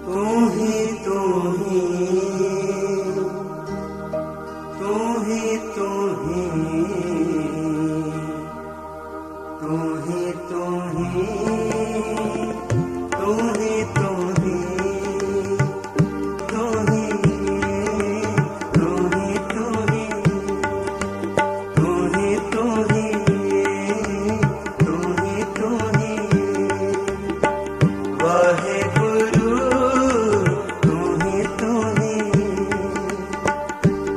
तू ही तू ही तू ही तू ही तू ही तू ही तू ही तू ही तू ही तू ही तू ही तू ही तू ही तू ही वाहेगुरु तू ही तू ही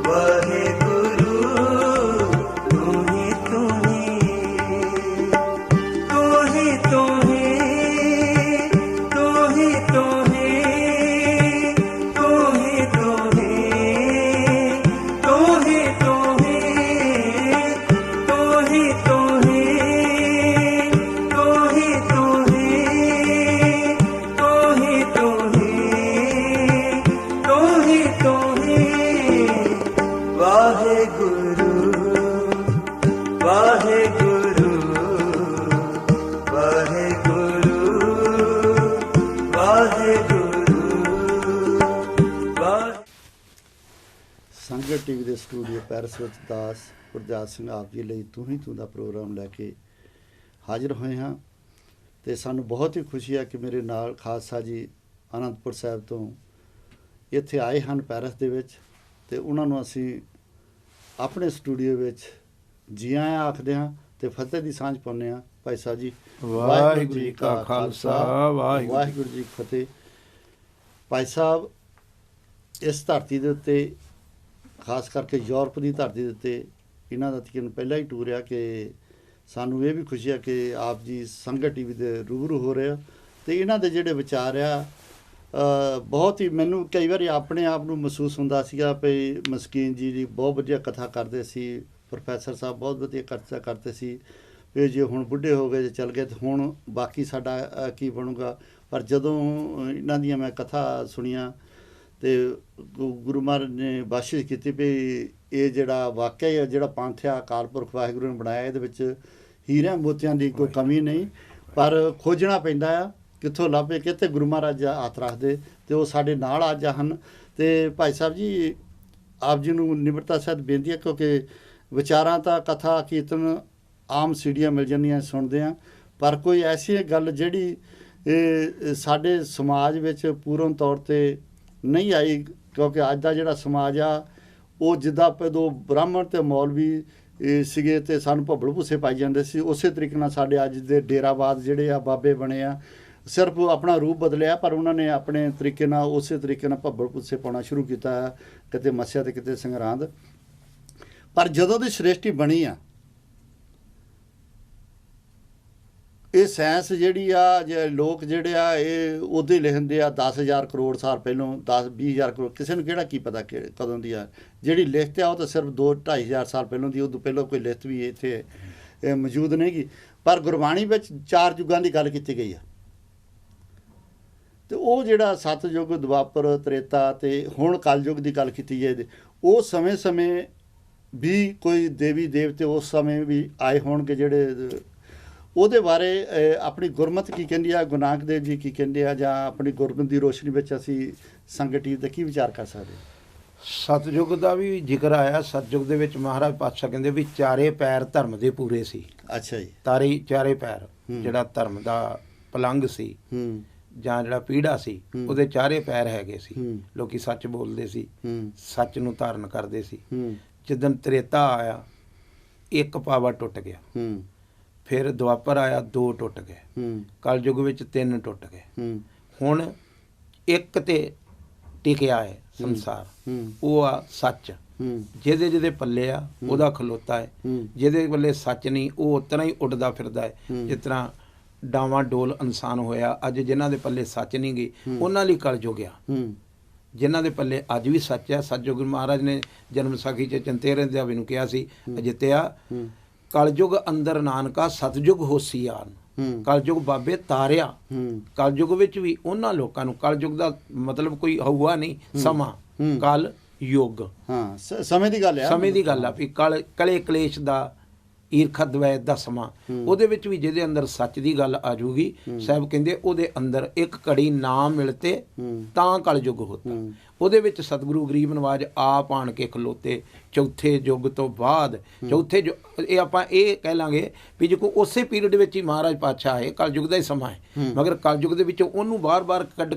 वाहेगुरु तू ही तू ही तू ही तू ही तू ही तू ही तू ही तू ही तू ही तू ही तू ही तू ही तू ही तू ही तू ही तू ही तू ही तू ही वाहेगुरु वाहेगुरु वाहेगुरु वाहेगुरु ਵਾਹਿ ਸੰਗਤ ਟੀਵੀ ਦੇ ਸਟੂਡੀਓ ਪੈਰਿਸ ਵਿੱਚ ਦਾਸ ਗੁਰਜਾਤ ਸਿੰਘ ਆਪ ਜੀ ਲਈ ਤੂੰ ਹੀ ਤੂੰ ਦਾ ਪ੍ਰੋਗਰਾਮ ਲੈ ਕੇ ਹਾਜ਼ਰ ਹੋਏ ਹਾਂ ਤੇ ਸਾਨੂੰ ਬਹੁਤ ਹੀ ਖੁਸ਼ੀ ਹੈ ਕਿ ਮੇਰੇ ਨਾਲ ਖਾਲਸਾ ਜੀ ਅਨੰਦਪੁਰ ਸਾਹਿਬ ਤੋਂ ਇੱਥੇ ਆਏ ਹਨ ਪੈਰਿਸ ਦੇ ਵਿੱਚ ਤੇ ਉਹਨਾਂ ਨੂੰ ਅਸੀਂ ਆਪਣੇ ਸਟੂਡੀਓ ਵਿੱਚ ਜੀ ਆਇਆਂ ਆਖਦੇ ਹਾਂ ਤੇ ਫਤਿਹ ਦੀ ਸਾਂਝ ਪਾਉਂਦੇ ਹਾਂ। ਭਾਈ ਸਾਹਿਬ ਜੀ ਵਾਹਿਗੁਰੂ ਜੀ ਕਾ ਖਾਲਸਾ ਵਾਹਿਗੁਰੂ ਜੀ ਕੀ ਫਤਿਹ। ਭਾਈ ਸਾਹਿਬ ਇਸ ਧਰਤੀ ਦੇ ਉੱਤੇ ਖਾਸ ਕਰਕੇ ਯੂਰਪ ਦੀ ਧਰਤੀ ਦੇ ਉੱਤੇ ਇਹਨਾਂ ਦਾ ਤਕਰੀਬਨ ਪਹਿਲਾ ਹੀ ਟੂਰ ਆ ਕਿ ਸਾਨੂੰ ਇਹ ਵੀ ਖੁਸ਼ੀ ਆ ਕਿ ਆਪ ਜੀ ਸੰਗਤ ਟੀਵੀ ਦੇ ਰੂਬਰੂ ਹੋ ਰਹੇ ਆ ਤੇ ਇਹਨਾਂ ਦੇ ਜਿਹੜੇ ਵਿਚਾਰ ਆ ਬਹੁਤ ਹੀ ਮੈਨੂੰ ਕਈ ਵਾਰੀ ਆਪਣੇ ਆਪ ਨੂੰ ਮਹਿਸੂਸ ਹੁੰਦਾ ਸੀਗਾ ਵੀ ਮਸਕੀਨ ਜੀ ਬਹੁਤ ਵਧੀਆ ਕਥਾ ਕਰਦੇ ਸੀ, ਪ੍ਰੋਫੈਸਰ ਸਾਹਿਬ ਬਹੁਤ ਵਧੀਆ ਕਥਾ ਕਰਦੇ ਸੀ ਵੀ ਜੇ ਹੁਣ ਬੁੱਢੇ ਹੋ ਗਏ ਜੇ ਚੱਲ ਗਏ ਤਾਂ ਹੁਣ ਬਾਕੀ ਸਾਡਾ ਕੀ ਬਣੂਗਾ। ਪਰ ਜਦੋਂ ਇਹਨਾਂ ਦੀਆਂ ਮੈਂ ਕਥਾ ਸੁਣੀਆਂ ਤੇ ਗੁਰੂ ਮਹਾਰਾਜ ਨੇ ਬਖਸ਼ਿਸ਼ ਕੀਤੀ ਵੀ ਇਹ ਜਿਹੜਾ ਵਾਕਿਆ ਹੀ ਜਿਹੜਾ ਪੰਥ ਆ ਅਕਾਲ ਪੁਰਖ ਵਾਹਿਗੁਰੂ ਨੇ ਬਣਾਇਆ ਇਹਦੇ ਵਿੱਚ ਹੀਰਿਆਂ ਮੋਤੀਆਂ ਦੀ ਕੋਈ ਕਮੀ ਨਹੀਂ, ਪਰ ਖੋਜਣਾ ਪੈਂਦਾ ਆ ਕਿੱਥੋਂ ਲੱਭੇ ਕਿਤੇ ਗੁਰੂ ਮਹਾਰਾਜ ਹੱਥ ਰੱਖਦੇ ਤੇ ਉਹ ਸਾਡੇ ਨਾਲ ਅੱਜ ਹਨ। ਤੇ ਭਾਈ ਸਾਹਿਬ ਜੀ ਆਪ ਜੀ ਨੂੰ ਨਿਮਰਤਾ ਸਹਿਤ ਬੇਨਤੀ ਹੈ ਕਿਉਂਕਿ ਵਿਚਾਰਾਂ ਤਾਂ ਕਥਾ ਕੀਰਤਨ ਆਮ ਸੀਡੀਆਂ ਮਿਲ ਜਾਂਦੀਆਂ ਸੁਣਦੇ ਆ, ਪਰ ਕੋਈ ਐਸੀ ਗੱਲ ਜਿਹੜੀ ਸਾਡੇ ਸਮਾਜ ਵਿੱਚ ਪੂਰਨ ਤੌਰ 'ਤੇ ਨਹੀਂ ਆਈ ਕਿਉਂਕਿ ਅੱਜ ਦਾ ਜਿਹੜਾ ਸਮਾਜ ਆ ਉਹ ਜਿੱਦਾਂ ਪਹਿਲਾਂ ਬ੍ਰਾਹਮਣ ਤੇ ਮੌਲਵੀ ਸੀਗੇ ਤੇ ਸਾਨੂੰ ਭੱਬਲ ਭੁੱਸੇ ਪਾਈ ਜਾਂਦੇ ਸੀ, ਉਸੇ ਤਰੀਕੇ ਨਾਲ ਸਾਡੇ ਅੱਜ ਦੇ ਡੇਰਾਵਾਦ ਜਿਹੜੇ ਆ ਬਾਬੇ ਬਣੇ ਆ ਸਿਰਫ ਆਪਣਾ ਰੂਪ ਬਦਲਿਆ ਪਰ ਉਹਨਾਂ ਨੇ ਆਪਣੇ ਤਰੀਕੇ ਨਾਲ ਉਸੇ ਤਰੀਕੇ ਨਾਲ ਭੱਬਲ ਭੁੱਸੇ ਪਾਉਣਾ ਸ਼ੁਰੂ ਕੀਤਾ, ਕਿਤੇ ਮੱਸਿਆ ਤੇ ਕਿਤੇ ਸੰਗਰਾਂਦ। ਪਰ ਜਦੋਂ ਦੀ ਸ੍ਰਿਸ਼ਟੀ ਬਣੀ ਆ ਇਹ ਸਾਇੰਸ ਜਿਹੜੀ ਆ ਜੇ ਲੋਕ ਜਿਹੜੇ ਆ ਇਹ ਉਦੋਂ ਹੀ ਲਿਖਦੇ ਆ 10,000 ਕਰੋੜ ਸਾਲ ਪਹਿਲੋਂ 10-20,000 ਕਰੋੜ ਕਿਸੇ ਨੂੰ ਕਿਹੜਾ ਕੀ ਪਤਾ ਕਿ ਕਦੋਂ ਦੀ ਆ ਜਿਹੜੀ ਲਿਖਤ ਆ ਉਹ ਤਾਂ ਸਿਰਫ 2-2.5 ਸਾਲ ਪਹਿਲੋਂ ਦੀ, ਉਦੋਂ ਪਹਿਲਾਂ ਕੋਈ ਲਿਖਤ ਵੀ ਇੱਥੇ ਮੌਜੂਦ ਨਹੀਂ ਗੀ। ਪਰ ਗੁਰਬਾਣੀ ਵਿੱਚ 4 ਯੁੱਗਾਂ ਦੀ ਗੱਲ ਕੀਤੀ ਗਈ ਆ ਤੇ ਉਹ ਜਿਹੜਾ ਸਤਯੁਗ ਦੁਆਪਰ ਤ੍ਰੇਤਾ ਤੇ ਹੁਣ ਕਲਯੁਗ ਦੀ ਗੱਲ ਕੀਤੀ ਜਾਏ ਉਹ ਸਮੇਂ ਵੀ ਕੋਈ ਦੇਵੀ ਦੇਵਤੇ ਉਸ ਸਮੇਂ ਵੀ ਆਏ ਹੋਣਗੇ ਜਿਹੜੇ ਉਹਦੇ ਬਾਰੇ ਆਪਣੀ ਗੁਰਮਤਿ ਕੀ ਕਹਿੰਦੀ ਆ, ਗੁਰੂ ਨਾਨਕ ਦੇਵ ਜੀ ਕੀ ਕਹਿੰਦੇ ਆ ਜਾਂ ਆਪਣੀ ਗੁਰਮਤਿ ਦੀ ਰੋਸ਼ਨੀ ਵਿੱਚ ਅਸੀਂ ਸੰਗਤ ਟੀਵੀ ਦਾ ਕੀ ਵਿਚਾਰ ਕਰ ਸਕਦੇ ਹਾਂ। ਸਤਯੁਗ ਦਾ ਵੀ ਜ਼ਿਕਰ ਆਇਆ। ਸਤਯੁਗ ਦੇ ਵਿੱਚ ਮਹਾਰਾਜ ਪਾਤਸ਼ਾਹ ਕਹਿੰਦੇ ਵੀ ਚਾਰੇ ਪੈਰ ਧਰਮ ਦੇ ਪੂਰੇ ਸੀ। ਅੱਛਾ ਜੀ। ਚਾਰੇ ਪੈਰ ਜਿਹੜਾ ਧਰਮ ਦਾ ਪਲੰਗ ਸੀ ਜਾਂ ਜਿਹੜਾ ਪੀੜਾ ਸੀ ਉਹਦੇ ਚਾਰੇ ਪੈਰ ਹੈਗੇ ਸੀ। ਲੋਕੀ ਸੱਚ ਬੋਲਦੇ ਸੀ, ਸੱਚ ਨੂੰ ਧਾਰਨ ਕਰਦੇ ਸੀ। ਜਿੱਦਣ ਤ੍ਰੇਤਾ ਆਇਆ ਇੱਕ ਪਾਵਾ ਟੁੱਟ ਗਿਆ, ਫਿਰ ਦੁਆਪਰ ਆਇਆ 2 ਟੁੱਟ ਗਏ, ਕਲਯੁਗ ਵਿੱਚ 3 ਟੁੱਟ ਗਏ। ਹੁਣ ਇੱਕ ਤੇ ਟਿਕਿਆ ਹੈ ਸੰਸਾਰ, ਉਹ ਆ ਸੱਚ। ਜਿਹਦੇ ਪੱਲੇ ਆ ਉਹਦਾ ਖਲੋਤਾ ਹੈ, ਜਿਹਦੇ ਪੱਲੇ ਸੱਚ ਨਹੀਂ ਉਹ ਉਤਨਾ ਹੀ ਉੱਡਦਾ ਫਿਰਦਾ ਹੈ। ਜਿਸ ਤਰ੍ਹਾਂ ਡਾਵਾਂ ਡੋਲ ਇਨਸਾਨ ਹੋਇਆ ਅੱਜ ਜਿਨ੍ਹਾਂ ਦੇ ਪੱਲੇ ਸੱਚ ਨਹੀਂ ਗਈ ਉਹਨਾਂ ਲਈ ਕਲਯੁਗ ਆ। ਜਿਨ੍ਹਾਂ ਦੇ ਪੱਲੇ ਅੱਜ ਵੀ ਸੱਚ ਆ, ਸਤਿਗੁਰੂ ਮਹਾਰਾਜ ਨੇ ਜਨਮ ਸਾਖੀ 'ਚ ਚੰਤੇਰੇ ਦੇ ਨੂੰ ਕਿਹਾ ਸੀ ਅਜਿੱਤਿਆ ਕਲਯੁਗ ਅੰਦਰ ਨਾਨਕਾ ਸਤਜੁਗ ਹੋਸੀਆਨ, ਕਲਯੁਗ ਬਾਬੇ ਤਾਰਿਆ। ਕਲਯੁਗ ਵਿੱਚ ਵੀ ਉਹਨਾਂ ਲੋਕਾਂ ਨੂੰ, ਕਲਯੁਗ ਦਾ ਮਤਲਬ ਕੋਈ ਹਊਆ ਨਹੀਂ, ਸਮਾਂ ਕਲ ਯੁੱਗ, ਸਮੇਂ ਦੀ ਗੱਲ ਆ, ਸਮੇਂ ਦੀ ਗੱਲ ਆ ਵੀ ਕਲੇ ਕਲੇਸ਼ ਦਾ ਈਰਖਾ ਦਵੈ ਦਸਵਾਂ, ਉਹਦੇ ਵਿੱਚ ਵੀ ਜਿਹਦੇ ਅੰਦਰ ਸੱਚ ਦੀ ਗੱਲ ਆ ਜੂਗੀ, ਸਾਹਿਬ ਕਹਿੰਦੇ ਉਹਦੇ ਅੰਦਰ ਇੱਕ ਘੜੀ ਨਾ ਮਿਲਤੇ ਤਾਂ ਕਲਯੁਗ ਹੋਤਾ। ਉਹਦੇ ਵਿੱਚ ਸਤਿਗੁਰੂ ਗਰੀਬ ਨਵਾਜ ਆਪ ਆਣ ਕੇ ਖਲੋਤੇ ਚੌਥੇ ਯੁੱਗ ਤੋਂ ਬਾਅਦ। ਚੌਥੇ ਇਹ ਆਪਾਂ ਇਹ ਕਹਿ ਲਾਂਗੇ ਵੀ ਜੇ ਕੋਈ ਉਸੇ ਪੀਰੀਅਡ ਵਿੱਚ ਹੀ ਮਹਾਰਾਜ ਪਾਤਸ਼ਾਹ ਆਏ, ਕਲਯੁਗ ਦਾ ਹੀ ਸਮਾਂ ਹੈ, ਮਗਰ ਕਲਯੁਗ ਦੇ ਵਿੱਚੋਂ ਉਹਨੂੰ ਬਾਰ-ਬਾਰ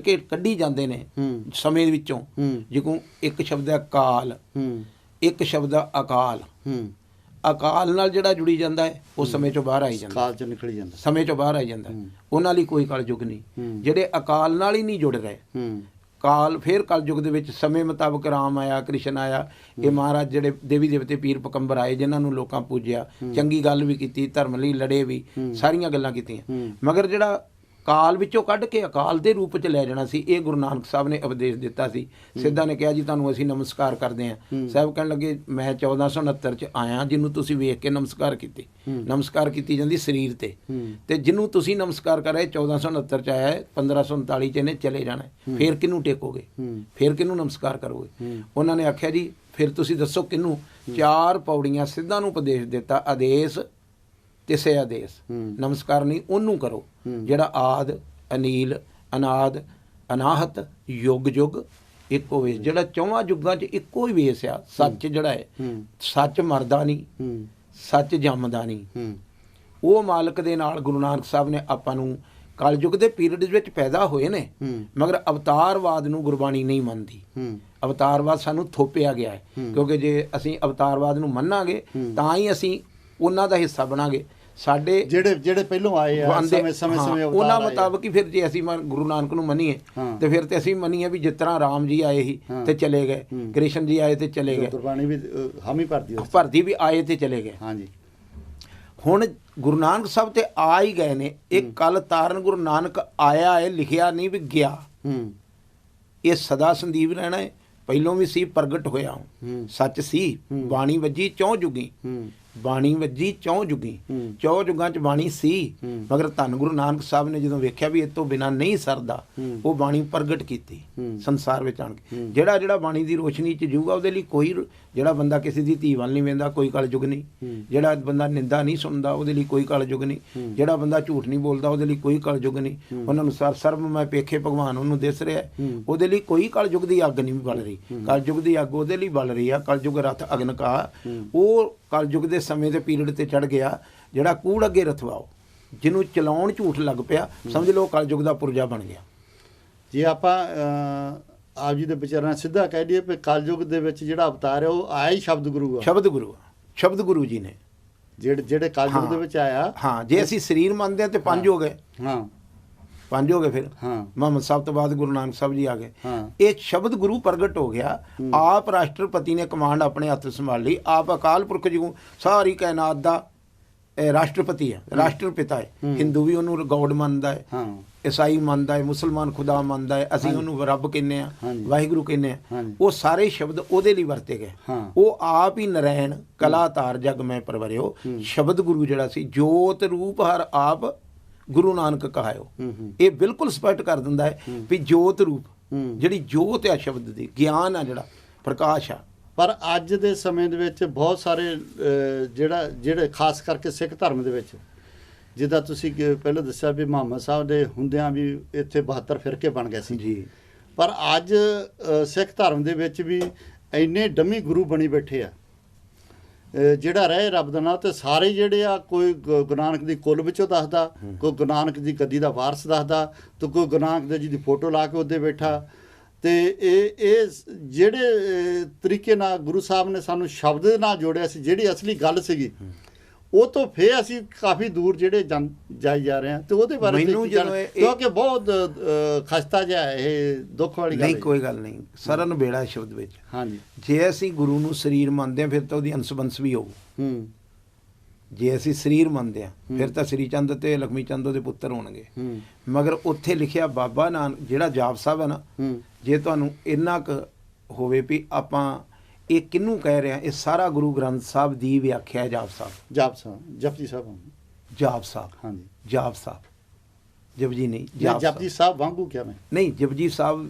ਕੱਢੀ ਜਾਂਦੇ ਨੇ ਸਮੇਂ ਵਿੱਚੋਂ। ਜੇ ਕੋਈ ਇੱਕ ਸ਼ਬਦ ਹੈ ਕਾਲ, ਇੱਕ ਸ਼ਬਦ ਹੈ ਅਕਾਲ। ਅਕਾਲ ਨਾਲ ਜਿਹੜਾ ਜੁੜੀ ਜਾਂਦਾ ਹੈ ਉਹ ਸਮੇਂ ਚੋਂ ਬਾਹਰ ਆਈ ਜਾਂਦਾ, ਕਾਲ ਚੋਂ ਨਿਕਲ ਜਾਂਦਾ, ਸਮੇਂ ਚੋਂ ਬਾਹਰ ਆਈ ਜਾਂਦਾ। ਉਹਨਾਂ ਲਈ ਕੋਈ ਕਲਯੁਗ ਨਹੀਂ। ਜਿਹੜੇ ਅਕਾਲ ਨਾਲ ਹੀ ਨਹੀਂ ਜੁੜ ਰਹੇ, ਕਾਲ ਫਿਰ ਕਲਯੁਗ ਦੇ ਵਿੱਚ ਸਮੇਂ ਮੁਤਾਬਕ ਰਾਮ ਆਇਆ, ਕ੍ਰਿਸ਼ਨ ਆਇਆ, ਇਹ ਮਹਾਰਾਜ ਜਿਹੜੇ ਦੇਵੀ ਦੇਵਤੇ ਪੀਰ ਪਕੰਬਰ ਆਏ, ਜਿਨ੍ਹਾਂ ਨੂੰ ਲੋਕਾਂ ਪੂਜਿਆ, ਚੰਗੀ ਗੱਲ ਵੀ ਕੀਤੀ, ਧਰਮ ਲਈ ਲੜੇ ਵੀ, ਸਾਰੀਆਂ ਗੱਲਾਂ ਕੀਤੀਆਂ। ਮਗਰ ਜਿਹੜਾ ਕਾਲ ਵਿੱਚੋਂ ਕੱਢ ਕੇ ਅਕਾਲ ਦੇ ਰੂਪ 'ਚ ਲੈ ਜਾਣਾ ਸੀ, ਇਹ ਗੁਰੂ ਨਾਨਕ ਸਾਹਿਬ ਨੇ ਉਪਦੇਸ਼ ਦਿੱਤਾ ਸੀ। ਸਿੱਧਾ ਨੇ ਕਿਹਾ ਜੀ ਤੁਹਾਨੂੰ ਅਸੀਂ ਨਮਸਕਾਰ ਕਰਦੇ ਹਾਂ। ਸਾਹਿਬ ਕਹਿਣ ਲੱਗੇ ਮੈਂ 1469 'ਚ ਆਇਆ, ਜਿਹਨੂੰ ਤੁਸੀਂ ਵੇਖ ਕੇ ਨਮਸਕਾਰ ਕੀਤੀ। ਨਮਸਕਾਰ ਕੀਤੀ ਜਾਂਦੀ ਸਰੀਰ ਤੇ ਜਿਹਨੂੰ ਤੁਸੀਂ ਨਮਸਕਾਰ ਕਰ ਰਹੇ 1469 'ਚ ਆਇਆ, 1539 'ਚ ਇਹਨੇ ਚਲੇ ਜਾਣਾ, ਫਿਰ ਕਿਹਨੂੰ ਟੇਕੋਗੇ, ਫਿਰ ਕਿਹਨੂੰ ਨਮਸਕਾਰ ਕਰੋਗੇ? ਉਹਨਾਂ ਨੇ ਆਖਿਆ ਜੀ ਫਿਰ ਤੁਸੀਂ ਦੱਸੋ ਕਿਹਨੂੰ? 4 ਪੌੜੀਆਂ ਸਿੱਧਾ ਨੂੰ ਉਪਦੇਸ਼ ਦਿੱਤਾ, ਆਦੇਸ਼ ਤਿਸੇ ਆਦੇਸ਼। ਨਮਸਕਾਰ ਨਹੀਂ ਉਹਨੂੰ ਕਰੋ ਜਿਹੜਾ ਆਦ ਅਨੀਲ ਅਨਾਦ ਅਨਾਹਤ ਯੁੱਗ ਯੁੱਗ ਇੱਕੋ ਵੇਸ, ਜਿਹੜਾ 4 ਯੁੱਗਾਂ 'ਚ ਇੱਕੋ ਹੀ ਵੇਸ ਆ। ਸੱਚ ਜਿਹੜਾ ਹੈ, ਸੱਚ ਮਰਦਾ ਨਹੀਂ, ਸੱਚ ਜੰਮਦਾ ਨਹੀਂ। ਉਹ ਮਾਲਕ ਦੇ ਨਾਲ ਗੁਰੂ ਨਾਨਕ ਸਾਹਿਬ ਨੇ ਆਪਾਂ ਨੂੰ ਕਲਯੁੱਗ ਦੇ ਪੀਰੀਅਡ ਵਿੱਚ ਪੈਦਾ ਹੋਏ ਨੇ, ਮਗਰ ਅਵਤਾਰਵਾਦ ਨੂੰ ਗੁਰਬਾਣੀ ਨਹੀਂ ਮੰਨਦੀ। ਅਵਤਾਰਵਾਦ ਸਾਨੂੰ ਥੋਪਿਆ ਗਿਆ ਹੈ, ਕਿਉਂਕਿ ਜੇ ਅਸੀਂ ਅਵਤਾਰਵਾਦ ਨੂੰ ਮੰਨਾਂਗੇ ਤਾਂ ਹੀ ਅਸੀਂ ਉਹਨਾਂ ਦਾ ਹਿੱਸਾ ਬਣਾਂਗੇ। ਸਾਡੇ ਜਿਹੜੇ ਪਹਿਲੋਂ ਆਏ ਆ ਸਮੇਂ ਉਹਨਾਂ ਮੁਤਾਬਕ ਹੀ ਫਿਰ ਜੇ ਅਸੀਂ ਗੁਰੂ ਨਾਨਕ ਨੂੰ ਮੰਨੀਏ ਤੇ ਫਿਰ ਤੇ ਅਸੀਂ ਮੰਨੀਏ ਵੀ ਜਿਸ ਤਰ੍ਹਾਂ ਰਾਮ ਜੀ ਆਏ ਸੀ ਤੇ ਚਲੇ ਗਏ, ਕ੍ਰਿਸ਼ਨ ਜੀ ਆਏ ਤੇ ਚਲੇ ਗਏ, ਗੁਰਬਾਣੀ ਵੀ ਹਾਮੀ ਭਰਦੀ ਵੀ ਆਏ ਤੇ ਚਲੇ ਗਏ। ਹਾਂਜੀ, ਹੁਣ ਗੁਰੂ ਨਾਨਕ ਸਾਹਿਬ ਤੇ ਆ ਹੀ ਗਏ ਨੇ। ਇਹ ਕੱਲ ਤਾਰਨ ਗੁਰੂ ਨਾਨਕ ਆਇਆ ਹੈ, ਲਿਖਿਆ ਨਹੀਂ ਵੀ ਗਿਆ। ਇਹ ਸਦਾ ਸੰਦੀਪ ਰਹਿਣਾ ਹੈ, ਪਹਿਲੋਂ ਵੀ ਸੀ, ਪ੍ਰਗਟ ਹੋਇਆ ਸੱਚ ਸੀ। ਬਾਣੀ ਵੱਜੀ 4 ਜੁਗੀ, ਬਾਣੀ ਵੱਜੀ 4 ਜੁਗੀ, 4 ਯੁੱਗਾਂ 'ਚ ਬਾਣੀ ਸੀ। ਮਗਰ ਧੰਨ ਗੁਰੂ ਨਾਨਕ ਸਾਹਿਬ ਨੇ ਜਦੋਂ ਵੇਖਿਆ ਵੀ ਇਹ ਤੋਂ ਬਿਨਾਂ ਨਹੀਂ ਸਰਦਾ, ਉਹ ਬਾਣੀ ਪ੍ਰਗਟ ਕੀਤੀ ਸੰਸਾਰ ਵਿੱਚ ਆਣ ਕੇ। ਜਿਹੜਾ ਬਾਣੀ ਦੀ ਰੋਸ਼ਨੀ 'ਚ ਜੂਗਾ ਉਹਦੇ ਲਈ ਕੋਈ, ਜਿਹੜਾ ਬੰਦਾ ਕਿਸੇ ਦੀ ਧੀ ਵੱਲ ਨਹੀਂ ਵੇਂਦਾ ਕੋਈ ਕਲਯੁਗ ਨਹੀਂ, ਜਿਹੜਾ ਬੰਦਾ ਨਿੰਦਾ ਨਹੀਂ ਸੁਣਦਾ ਉਹਦੇ ਲਈ ਕੋਈ ਕਲਯੁਗ ਨਹੀਂ, ਜਿਹੜਾ ਬੰਦਾ ਝੂਠ ਨਹੀਂ ਬੋਲਦਾ ਉਹਦੇ ਲਈ ਕੋਈ ਕਲਯੁਗ ਨਹੀਂ। ਉਹਨਾਂ ਨੂੰ ਸਰਬ ਮੈਂ ਪੇਖੇ ਭਗਵਾਨ ਉਹਨੂੰ ਦਿਸ ਰਿਹਾ, ਉਹਦੇ ਲਈ ਕੋਈ ਕਲਯੁਗ ਦੀ ਅੱਗ ਨਹੀਂ ਬਲ ਰਹੀ। ਕਲਯੁਗ ਦੀ ਅੱਗ ਉਹਦੇ ਲਈ ਬਲ ਰਹੀ ਆ। ਕਲਯੁਗ ਰਥ ਅਗਨ ਕਾ, ਉਹ ਕਲਯੁਗ ਦੇ ਸਮੇਂ ਦੇ ਪੀਰੀਅਡ ਤੇ ਚੜ ਗਿਆ ਜਿਹੜਾ ਕੂੜ ਅੱਗੇ ਰਥਵਾਓ, ਜਿਹਨੂੰ ਚਲਾਉਣ ਝੂਠ ਲੱਗ ਪਿਆ, ਸਮਝ ਲਓ ਕਲਯੁਗ ਦਾ ਪੁਰਜਾ ਬਣ ਗਿਆ। ਜੇ ਆਪਾਂ ਆਪ ਜੀ ਦੇ ਵਿਚਾਰਾਂ ਸਿੱਧਾ ਕਹਿ ਦਈਏ ਵੀ ਕਲਯੁਗ ਦੇ ਵਿੱਚ ਜਿਹੜਾ ਅਵਤਾਰ ਹੈ ਉਹ ਆਇਆ ਹੀ ਸ਼ਬਦ ਗੁਰੂ ਆ। ਸ਼ਬਦ ਗੁਰੂ ਜੀ ਨੇ ਜਿਹੜੇ ਕਲਯੁਗ ਦੇ ਵਿੱਚ ਆਇਆ। ਹਾਂ, ਜੇ ਅਸੀਂ ਸਰੀਰ ਮੰਨਦੇ ਹਾਂ ਤੇ 5 ਹੋ ਗਏ। ਹਾਂ, 5 ਹੋ ਗਏ। ਫਿਰ ਮੁਹੰਮਦ ਸਾਹਿਬ ਤੋਂ ਬਾਅਦ ਗੁਰੂ ਨਾਨਕ ਸਾਹਿਬ ਜੀ ਆ ਗਏ। ਇਹ ਸ਼ਬਦ ਗੁਰੂ ਪ੍ਰਗਟ ਹੋ ਗਿਆ। ਆਪ ਰਾਸ਼ਟਰਪਤੀ ਨੇ ਕਮਾਂਡ ਆਪਣੇ ਹੱਥ ਸੰਭਾਲ ਲਈ। ਆਪ ਅਕਾਲ ਪੁਰਖ ਜੀ ਸਾਰੀ ਕਾਇਨਾਤ ਦਾ ਰਾਸ਼ਟਰਪਤੀ ਹੈ, ਰਾਸ਼ਟਰਪਿਤਾ ਹੈ। ਹਿੰਦੂ ਵੀ ਉਹਨੂੰ ਗੋਡ ਮੰਨਦਾ ਹੈ, ਈਸਾਈ ਮੰਨਦਾ ਹੈ, ਮੁਸਲਮਾਨ ਖੁਦਾ ਮੰਨਦਾ ਹੈ, ਅਸੀਂ ਉਹਨੂੰ ਰੱਬ ਕਹਿੰਦੇ ਆ, ਵਾਹਿਗੁਰੂ ਕਹਿੰਦੇ ਆ। ਉਹ ਸਾਰੇ ਸ਼ਬਦ ਉਹਦੇ ਲਈ ਵਰਤੇ ਗਏ। ਉਹ ਆਪ ਹੀ ਨਰੈਣ ਕਲਾ ਤਾਰ ਜਗ ਮੈਂ ਪਰਵਰਿਓ। ਸ਼ਬਦ ਗੁਰੂ ਜਿਹੜਾ ਸੀ, ਜੋਤ ਰੂਪ ਹਰ ਆਪ ਗੁਰੂ ਨਾਨਕ ਕਹਾਇਓ। ਇਹ ਬਿਲਕੁਲ ਸਪਸ਼ਟ ਕਰ ਦਿੰਦਾ ਹੈ ਵੀ ਜੋਤ ਰੂਪ, ਜਿਹੜੀ ਜੋਤ ਆ ਸ਼ਬਦ ਦੀ, ਗਿਆਨ ਆ, ਜਿਹੜਾ ਪ੍ਰਕਾਸ਼ ਆ। ਪਰ ਅੱਜ ਦੇ ਸਮੇਂ ਦੇ ਵਿੱਚ ਬਹੁਤ ਸਾਰੇ ਜਿਹੜੇ ਖਾਸ ਕਰਕੇ ਸਿੱਖ ਧਰਮ ਦੇ ਵਿੱਚ, ਜਿੱਦਾਂ ਤੁਸੀਂ ਪਹਿਲਾਂ ਦੱਸਿਆ ਵੀ ਮੁਹੰਮਦ ਸਾਹਿਬ ਦੇ ਹੁੰਦਿਆਂ ਵੀ ਇੱਥੇ 72 ਫਿਰਕੇ ਬਣ ਗਏ ਸੀ ਜੀ। ਪਰ ਅੱਜ ਸਿੱਖ ਧਰਮ ਦੇ ਵਿੱਚ ਵੀ ਇੰਨੇ ਡੰਮੀ ਗੁਰੂ ਬਣੀ ਬੈਠੇ ਆ, ਜਿਹੜਾ ਰਹੇ ਰੱਬ ਦਾ ਨਾਂ, ਤੇ ਸਾਰੇ ਜਿਹੜੇ ਆ, ਕੋਈ ਗੁਰੂ ਨਾਨਕ ਦੀ ਕੁੱਲ ਵਿੱਚੋਂ ਦੱਸਦਾ, ਕੋਈ ਗੁਰੂ ਨਾਨਕ ਦੀ ਗੱਦੀ ਦਾ ਵਾਰਸ ਦੱਸਦਾ, ਤੇ ਕੋਈ ਗੁਰੂ ਨਾਨਕ ਦੇਵ ਜੀ ਦੀ ਫੋਟੋ ਲਾ ਕੇ ਉੱਤੇ ਬੈਠਾ। ਤੇ ਇਹ ਜਿਹੜੇ ਤਰੀਕੇ ਨਾਲ ਗੁਰੂ ਸਾਹਿਬ ਨੇ ਸਾਨੂੰ ਸ਼ਬਦ ਦੇ ਨਾਲ ਜੋੜਿਆ ਸੀ, ਜਿਹੜੀ ਅਸਲੀ ਗੱਲ ਸੀਗੀ, ਉਹ ਤੋਂ ਫੇਰ ਅਸੀਂ ਕਾਫੀ ਦੂਰ ਜਿਹੜੇ ਜਾਈ ਜਾ ਰਹੇ ਹਾਂ। ਤੇ ਉਹਦੇ ਬਾਰੇ ਕਿਉਂਕਿ ਬਹੁਤ ਖਸਤਾ ਜਿਹਾ ਇਹ ਦੁੱਖ ਵਾਲੀ ਗੱਲ। ਨਹੀਂ, ਕੋਈ ਗੱਲ ਨਹੀਂ, ਸਰਨ ਬੇੜਾ ਸ਼ਬਦ ਵਿੱਚ। ਹਾਂਜੀ, ਜੇ ਅਸੀਂ ਗੁਰੂ ਨੂੰ ਸਰੀਰ ਮੰਨਦੇ ਹਾਂ ਫਿਰ ਤਾਂ ਉਹਦੀ ਅੰਸ਼-ਬੰਸ ਵੀ ਹੋਊ। ਜੇ ਅਸੀਂ ਸਰੀਰ ਮੰਨਦੇ ਹਾਂ ਫਿਰ ਤਾਂ ਸ੍ਰੀ ਚੰਦ ਤੇ ਲਖਮੀ ਚੰਦ ਉਹਦੇ ਪੁੱਤਰ ਹੋਣਗੇ। ਮਗਰ ਉੱਥੇ ਲਿਖਿਆ ਬਾਬਾ ਨਾਨਕ, ਜਿਹੜਾ ਜਾਪ ਸਾਹਿਬ ਹੈ ਨਾ, ਜੇ ਤੁਹਾਨੂੰ ਇੰਨਾ ਕੁ ਹੋਵੇ ਵੀ ਆਪਾਂ ਇਹ ਕਿਹਨੂੰ ਕਹਿ ਰਹੇ ਹਾਂ, ਇਹ ਸਾਰਾ ਗੁਰੂ ਗ੍ਰੰਥ ਸਾਹਿਬ ਦੀ ਵਿਆਖਿਆ। ਜਾਪ ਸਾਹਿਬ, ਜਪਜੀ ਸਾਹਿਬ, ਜਾਪ ਸਾਹਿਬ। ਹਾਂਜੀ, ਜਾਪ ਸਾਹਿਬ ਜਪਜੀ ਨਹੀਂ, ਜਾਂ ਜਪਜੀ ਸਾਹਿਬ ਵਾਂਗੂ ਕਿਹਾ ਮੈਂ? ਨਹੀਂ, ਜਪਜੀ ਸਾਹਿਬ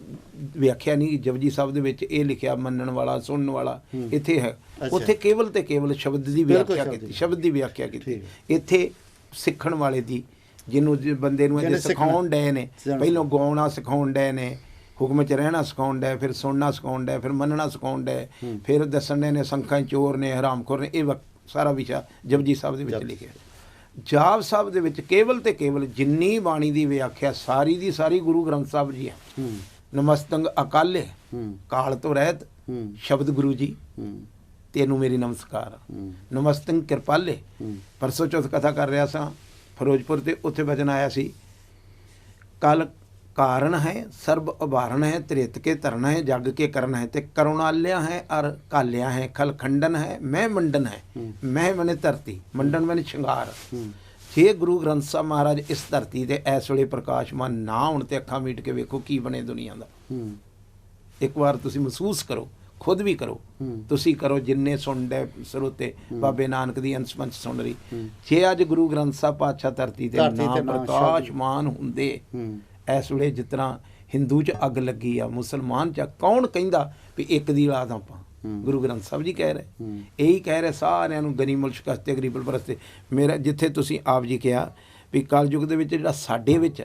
ਵਿਆਖਿਆ ਨਹੀਂ। ਜਪਜੀ ਸਾਹਿਬ ਦੇ ਵਿੱਚ ਇਹ ਲਿਖਿਆ ਮੰਨਣ ਵਾਲਾ, ਸੁਣਨ ਵਾਲਾ, ਇੱਥੇ ਹੈ। ਉੱਥੇ ਕੇਵਲ ਤੇ ਕੇਵਲ ਸ਼ਬਦ ਦੀ ਵਿਆਖਿਆ ਕੀਤੀ, ਸ਼ਬਦ ਦੀ ਵਿਆਖਿਆ ਕੀਤੀ। ਇੱਥੇ ਸਿੱਖਣ ਵਾਲੇ ਦੀ, ਜਿਹਨੂੰ ਬੰਦੇ ਨੂੰ ਇਹਦੇ ਸਿਖਾਉਣ ਡਏ ਨੇ, ਪਹਿਲਾਂ ਗਾਉਣਾ ਸਿਖਾਉਣ ਡਏ ਨੇ, ਹੁਕਮ 'ਚ ਰਹਿਣਾ ਸਿਖਾਉਣ ਡਏ, ਫਿਰ ਸੁਣਨਾ ਸਿਖਾਉਣ ਡਏ, ਫਿਰ ਮੰਨਣਾ ਸਿਖਾਉਣ ਡਏ, ਫਿਰ ਦੱਸਣ ਡਏ ਨੇ ਸੰਖਾਂ ਚੋਰ ਨੇ, ਹਰਾਮਖੋਰ ਨੇ। ਇਹ ਸਾਰਾ ਵਿਸ਼ਾ ਜਪਜੀ ਸਾਹਿਬ ਦੇ ਵਿੱਚ ਲਿਖਿਆ। ਜਾਪ ਸਾਹਿਬ ਦੇ ਵਿੱਚ ਕੇਵਲ ਤੇ ਕੇਵਲ ਜਿੰਨੀ ਬਾਣੀ ਦੀ ਵਿਆਖਿਆ ਸਾਰੀ ਦੀ ਸਾਰੀ ਗੁਰੂ ਗ੍ਰੰਥ ਸਾਹਿਬ ਜੀ ਹੈ। ਨਮਸਤੰਗ ਅਕਾਲੇ, ਕਾਲ ਤੋਂ ਰਹਿਤ, ਸ਼ਬਦ ਗੁਰੂ ਜੀ ਤੈਨੂੰ ਮੇਰੀ ਨਮਸਕਾਰ। ਨਮਸਤੰਗ ਕਿਰਪਾਲੇ, ਪਰਸੋਂ ਚੌਥ ਕਥਾ ਕਰ ਰਿਹਾ ਸਾਂ ਫਿਰੋਜ਼ਪੁਰ ਤੇ, ਉੱਥੇ ਵਚਨ ਆਇਆ ਸੀ, ਕਲ ਕਾਰਨ ਹੈ ਸਰਬ ਉਭਾਰਨ ਹੈ, ਤ੍ਰਿਤ ਕੇ ਧਰਨ ਹੈ, ਜਗ ਕੇ ਕਰਨ ਹੈ, ਤੇ ਕਰੁਣਾਲਿਆ ਹੈ ਅਰ ਕਾਲਿਆ ਹੈ, ਖਲ ਖੰਡਨ ਹੈ, ਮੈਂ ਮੰਡਨ ਹੈ। ਮੈਂ ਮਨੇ ਧਰਤੀ, ਮੰਡਨ ਮਨੇ ਸ਼ਿੰਗਾਰ। ਜੇ ਗੁਰੂ ਗ੍ਰੰਥ ਸਾਹਿਬ ਮਹਾਰਾਜ ਇਸ ਧਰਤੀ ਤੇ ਇਸ ਵੇਲੇ ਪ੍ਰਕਾਸ਼ਮਾਨ ਨਾ ਹੋਣ ਤੇ ਅੱਖਾਂ ਮੀਟ ਕੇ ਵੇਖੋ ਕੀ ਬਣੇ ਦੁਨੀਆ ਦਾ। ਇੱਕ ਵਾਰ ਤੁਸੀਂ ਮਹਿਸੂਸ ਕਰੋ, ਖੁਦ ਵੀ ਕਰੋ, ਤੁਸੀਂ ਕਰੋ, ਜਿੰਨੇ ਸੁਣਦੇ ਸਰੋਤੇ ਬਾਬੇ ਨਾਨਕ ਦੀ ਅੰਸ਼-ਪੰਚ ਸੁਣ ਰਹੀ। ਜੇ ਅੱਜ ਗੁਰੂ ਗ੍ਰੰਥ ਸਾਹਿਬ ਪਾਤਸ਼ਾਹ ਧਰਤੀ ਤੇ ਨਾ ਪ੍ਰਕਾਸ਼ਮਾਨ ਹੁੰਦੇ ਇਸ ਵੇਲੇ, ਜਿਸ ਤਰ੍ਹਾਂ ਹਿੰਦੂ 'ਚ ਅੱਗ ਲੱਗੀ ਆ, ਮੁਸਲਮਾਨ 'ਚ, ਕੌਣ ਕਹਿੰਦਾ ਵੀ ਇੱਕ ਦੀ ਔਲਾਦ ਆਪਾਂ? ਗੁਰੂ ਗ੍ਰੰਥ ਸਾਹਿਬ ਜੀ ਕਹਿ ਰਹੇ, ਇਹੀ ਕਹਿ ਰਹੇ ਸਾਰਿਆਂ ਨੂੰ, ਗਨੀਮੁਲ ਸ਼ਿਕਸਤੇ ਗਰੀਬੁਲ ਪਰਸਤੇ। ਮੇਰਾ ਜਿੱਥੇ ਤੁਸੀਂ ਆਪ ਜੀ ਕਿਹਾ ਵੀ ਕਲਯੁਗ ਦੇ ਵਿੱਚ ਜਿਹੜਾ ਸਾਡੇ ਵਿੱਚ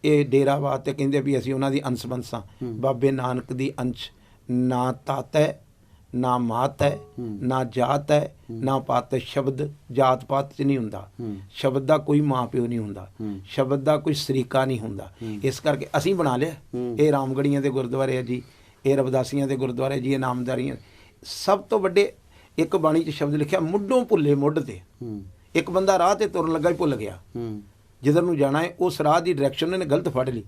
ਇਹ ਡੇਰਾਵਾਦ ਤੇ ਕਹਿੰਦੇ ਵੀ ਅਸੀਂ ਉਹਨਾਂ ਦੀ ਅੰਸ਼ ਬੰਸਾਂ, ਬਾਬੇ ਨਾਨਕ ਦੀ ਅੰਸ਼। ਨਾ ਤਾਤ ਹੈ, ਨਾ ਮਾਤ ਹੈ, ਨਾ ਜਾਤ ਹੈ, ਨਾ ਪਾਤ ਹੈ। ਸ਼ਬਦ ਜਾਤ ਪਾਤ 'ਚ ਨਹੀਂ ਹੁੰਦਾ, ਸ਼ਬਦ ਦਾ ਕੋਈ ਮਾਂ ਪਿਓ ਨਹੀਂ ਹੁੰਦਾ, ਸ਼ਬਦ ਦਾ ਕੋਈ ਸਰੀਕਾ ਨਹੀਂ ਹੁੰਦਾ। ਇਸ ਕਰਕੇ ਅਸੀਂ ਬਣਾ ਲਿਆ, ਇਹ ਰਾਮਗੜੀਆਂ ਦੇ ਗੁਰਦੁਆਰੇ ਹੈ ਜੀ, ਇਹ ਰਵਿਦਾਸੀਆਂ ਦੇ ਗੁਰਦੁਆਰੇ ਜੀ, ਇਹ ਨਾਮਦਾਰੀਆਂ। ਸਭ ਤੋਂ ਵੱਡੇ ਇੱਕ ਬਾਣੀ 'ਚ ਸ਼ਬਦ ਲਿਖਿਆ, ਮੁੱਢੋਂ ਭੁੱਲੇ ਮੁੱਢ ਤੇ। ਇੱਕ ਬੰਦਾ ਰਾਹ ਤੇ ਤੁਰਨ ਲੱਗਾ ਹੀ ਭੁੱਲ ਗਿਆ ਜਿੱਧਰ ਨੂੰ ਜਾਣਾ ਹੈ, ਉਸ ਰਾਹ ਦੀ ਡਾਇਰੈਕਸ਼ਨ ਉਹਨੇ ਗਲਤ ਫੜ ਲਈ।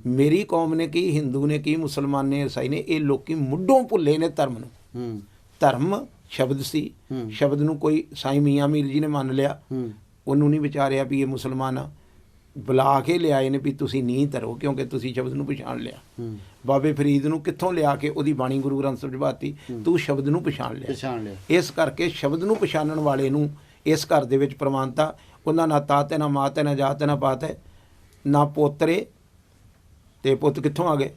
ਮੇਰੀ ਕੌਮ ਨੇ ਕੀ, ਹਿੰਦੂ ਨੇ ਕੀ, ਮੁਸਲਮਾਨ ਨੇ, ਈਸਾਈ ਨੇ, ਇਹ ਲੋਕੀ ਮੁੱਢੋਂ ਭੁੱਲੇ ਨੇ ਧਰਮ ਨੂੰ। ਧਰਮ ਸ਼ਬਦ ਸੀ, ਸ਼ਬਦ ਨੂੰ ਕੋਈ ਸਾਈਂ ਮੀਆਂ ਮੀਰ ਜੀ ਨੇ ਮੰਨ ਲਿਆ, ਉਹਨੂੰ ਨਹੀਂ ਵਿਚਾਰਿਆ ਵੀ ਇਹ ਮੁਸਲਮਾਨ ਆ, ਬੁਲਾ ਕੇ ਲਿਆਏ ਨੇ ਵੀ ਤੁਸੀਂ ਨਹੀਂ ਧਰੋ, ਕਿਉਂਕਿ ਤੁਸੀਂ ਸ਼ਬਦ ਨੂੰ ਪਛਾਣ ਲਿਆ। ਬਾਬੇ ਫਰੀਦ ਨੂੰ ਕਿੱਥੋਂ ਲਿਆ ਕੇ ਉਹਦੀ ਬਾਣੀ ਗੁਰੂ ਗ੍ਰੰਥ ਸਾਹਿਬ 'ਚ ਪਾਤੀ, ਤੂੰ ਸ਼ਬਦ ਨੂੰ ਪਛਾਣ ਲਿਆ। ਇਸ ਕਰਕੇ ਸ਼ਬਦ ਨੂੰ ਪਛਾਣਨ ਵਾਲੇ ਨੂੰ ਇਸ ਘਰ ਦੇ ਵਿੱਚ ਪ੍ਰਮਾਣਤਾ, ਉਹਨਾਂ ਨਾ ਤਾਤ ਹੈ, ਨਾ ਮਾਤ ਹੈ, ਨਾ ਜਾਤ ਹੈ, ਨਾ ਪਾਤ ਹੈ, ਨਾ ਪੋਤਰੇ ਤੇ ਪੁੱਤ ਕਿੱਥੋਂ ਆ ਗਏ?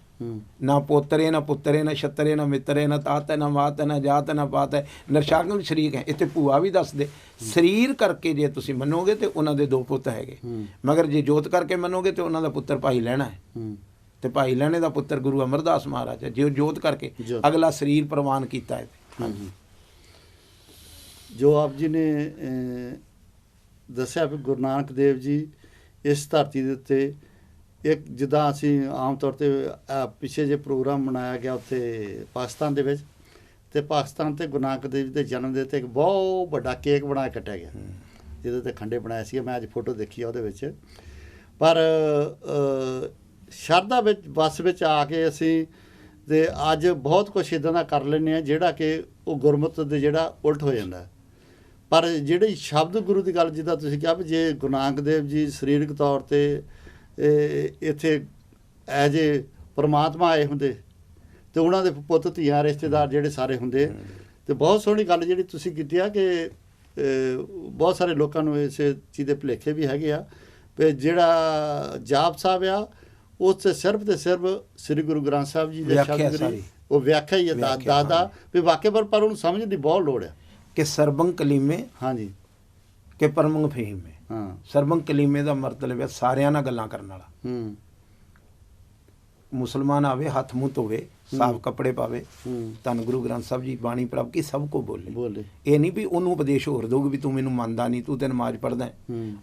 ਨਾ ਪੋਤਰੇ, ਨਾ ਪੁੱਤਰੇ, ਨਾ ਛੱਤਰੇ, ਨਾ ਮਿੱਤਰੇ, ਨਾ ਤਾਤ ਹੈ, ਨਾ ਮਾਤ ਹੈ, ਨਾ ਜਾਤ ਹੈ, ਨਾ ਪਾਤ ਹੈ। ਨਰਸ਼ਾਗਮ ਸ਼ਰੀਕ ਹੈ। ਇੱਥੇ ਭੂਆ ਵੀ ਦੱਸਦੇ, ਸਰੀਰ ਕਰਕੇ ਜੇ ਤੁਸੀਂ ਮੰਨੋਗੇ ਤੇ ਉਹਨਾਂ ਦੇ 2 ਪੁੱਤ ਹੈਗੇ, ਮਗਰ ਜੇ ਜੋਤ ਕਰਕੇ ਮੰਨੋਗੇ ਤੇ ਉਹਨਾਂ ਦਾ ਪੁੱਤਰ ਭਾਈ ਲੈਣਾ ਹੈ, ਤੇ ਭਾਈ ਲੈਣੇ ਦਾ ਪੁੱਤਰ ਗੁਰੂ ਅਮਰਦਾਸ ਮਹਾਰਾਜ ਹੈ, ਜੇ ਜੋਤ ਕਰਕੇ ਅਗਲਾ ਸਰੀਰ ਪ੍ਰਵਾਨ ਕੀਤਾ ਹੈ। ਜੋ ਆਪ ਜੀ ਨੇ ਦੱਸਿਆ ਵੀ ਗੁਰੂ ਨਾਨਕ ਦੇਵ ਜੀ ਇਸ ਧਰਤੀ ਦੇ ਉੱਤੇ, ਇੱਕ ਜਿੱਦਾਂ ਅਸੀਂ ਆਮ ਤੌਰ 'ਤੇ ਪਿੱਛੇ ਜੇ ਪ੍ਰੋਗਰਾਮ ਮਨਾਇਆ ਗਿਆ ਉੱਥੇ ਪਾਕਿਸਤਾਨ ਦੇ ਵਿੱਚ, ਅਤੇ ਪਾਕਿਸਤਾਨ 'ਤੇ ਗੁਰੂ ਨਾਨਕ ਦੇਵ ਜੀ ਦੇ ਜਨਮ ਦੇ 'ਤੇ ਇੱਕ ਬਹੁਤ ਵੱਡਾ ਕੇਕ ਬਣਾ ਕੇ ਕੱਟਿਆ ਗਿਆ, ਜਿਹਦੇ 'ਤੇ ਖੰਡੇ ਬਣਾਏ ਸੀ। ਮੈਂ ਅੱਜ ਫੋਟੋ ਦੇਖੀ ਆ ਉਹਦੇ ਵਿੱਚ। ਪਰ ਸ਼ਰਧਾ ਵਿੱਚ ਬੱਸ ਵਿੱਚ ਆ ਕੇ ਅਸੀਂ ਤੇ ਅੱਜ ਬਹੁਤ ਕੁਛ ਇੱਦਾਂ ਦਾ ਕਰ ਲੈਂਦੇ ਹਾਂ ਜਿਹੜਾ ਕਿ ਉਹ ਗੁਰਮਤਿ ਦੇ ਜਿਹੜਾ ਉਲਟ ਹੋ ਜਾਂਦਾ। ਪਰ ਜਿਹੜੀ ਸ਼ਬਦ ਗੁਰੂ ਦੀ ਗੱਲ, ਜਿੱਦਾਂ ਤੁਸੀਂ ਕਿਹਾ ਵੀ ਜੇ ਗੁਰੂ ਨਾਨਕ ਦੇਵ ਜੀ ਸਰੀਰਕ ਤੌਰ 'ਤੇ ਇੱਥੇ ਐਜ ਏ ਪਰਮਾਤਮਾ ਆਏ ਹੁੰਦੇ ਤੇ ਉਹਨਾਂ ਦੇ ਪੁੱਤ ਧੀਆਂ ਰਿਸ਼ਤੇਦਾਰ ਜਿਹੜੇ ਸਾਰੇ ਹੁੰਦੇ, ਤੇ ਬਹੁਤ ਸੋਹਣੀ ਗੱਲ ਜਿਹੜੀ ਤੁਸੀਂ ਕੀਤੀ ਆ ਕਿ ਬਹੁਤ ਸਾਰੇ ਲੋਕਾਂ ਨੂੰ ਇਸ ਚੀਜ਼ ਦੇ ਭੁਲੇਖੇ ਵੀ ਹੈਗੇ ਆ ਵੀ ਜਿਹੜਾ ਜਾਪ ਸਾਹਿਬ ਆ ਉਸ 'ਤੇ ਸਿਰਫ ਤੇ ਸਿਰਫ ਸ੍ਰੀ ਗੁਰੂ ਗ੍ਰੰਥ ਸਾਹਿਬ ਜੀ ਦੇ ਸ਼ਬਦ ਉਹ ਵਿਆਖਿਆ ਹੀ ਹੈ ਦਾਦਾ ਵੀ ਵਾਕਿਆ, ਪਰ ਉਹਨੂੰ ਸਮਝਣ ਦੀ ਬਹੁਤ ਲੋੜ ਹੈ ਕਿ ਸਰਬੰਗ ਕਲੀਮੇ, ਹਾਂਜੀ, ਕਿ ਪਰਮੰਗ ਫਹੀਮੇ। ਹਾਂ, ਸਰਬੰਗ ਕਲੀਮੇ ਦਾ ਮਤਲਬ ਹੈ ਸਾਰਿਆਂ ਨਾਲ ਗੱਲਾਂ ਕਰਨ ਵਾਲਾ। ਮੁਸਲਮਾਨ ਆਵੇ, ਹੱਥ ਮੂੰਹ ਧੋਵੇ, ਸਾਫ ਕੱਪੜੇ ਪਾਵੇ, ਧੰਨ ਗੁਰੂ ਗ੍ਰੰਥ ਸਾਹਿਬ ਜੀ ਬਾਣੀ ਪ੍ਰਭ ਕੀ ਸਭ ਕੋ ਬੋਲੇ। ਇਹ ਨਹੀਂ ਵੀ ਉਹਨੂੰ ਉਪਦੇਸ਼ ਹੋਰ ਦਊਗੀ ਵੀ ਤੂੰ ਮੈਨੂੰ ਮੰਨਦਾ ਨਹੀਂ, ਤੂੰ ਤੇ ਨਮਾਜ਼ ਪੜ੍ਹਦਾ।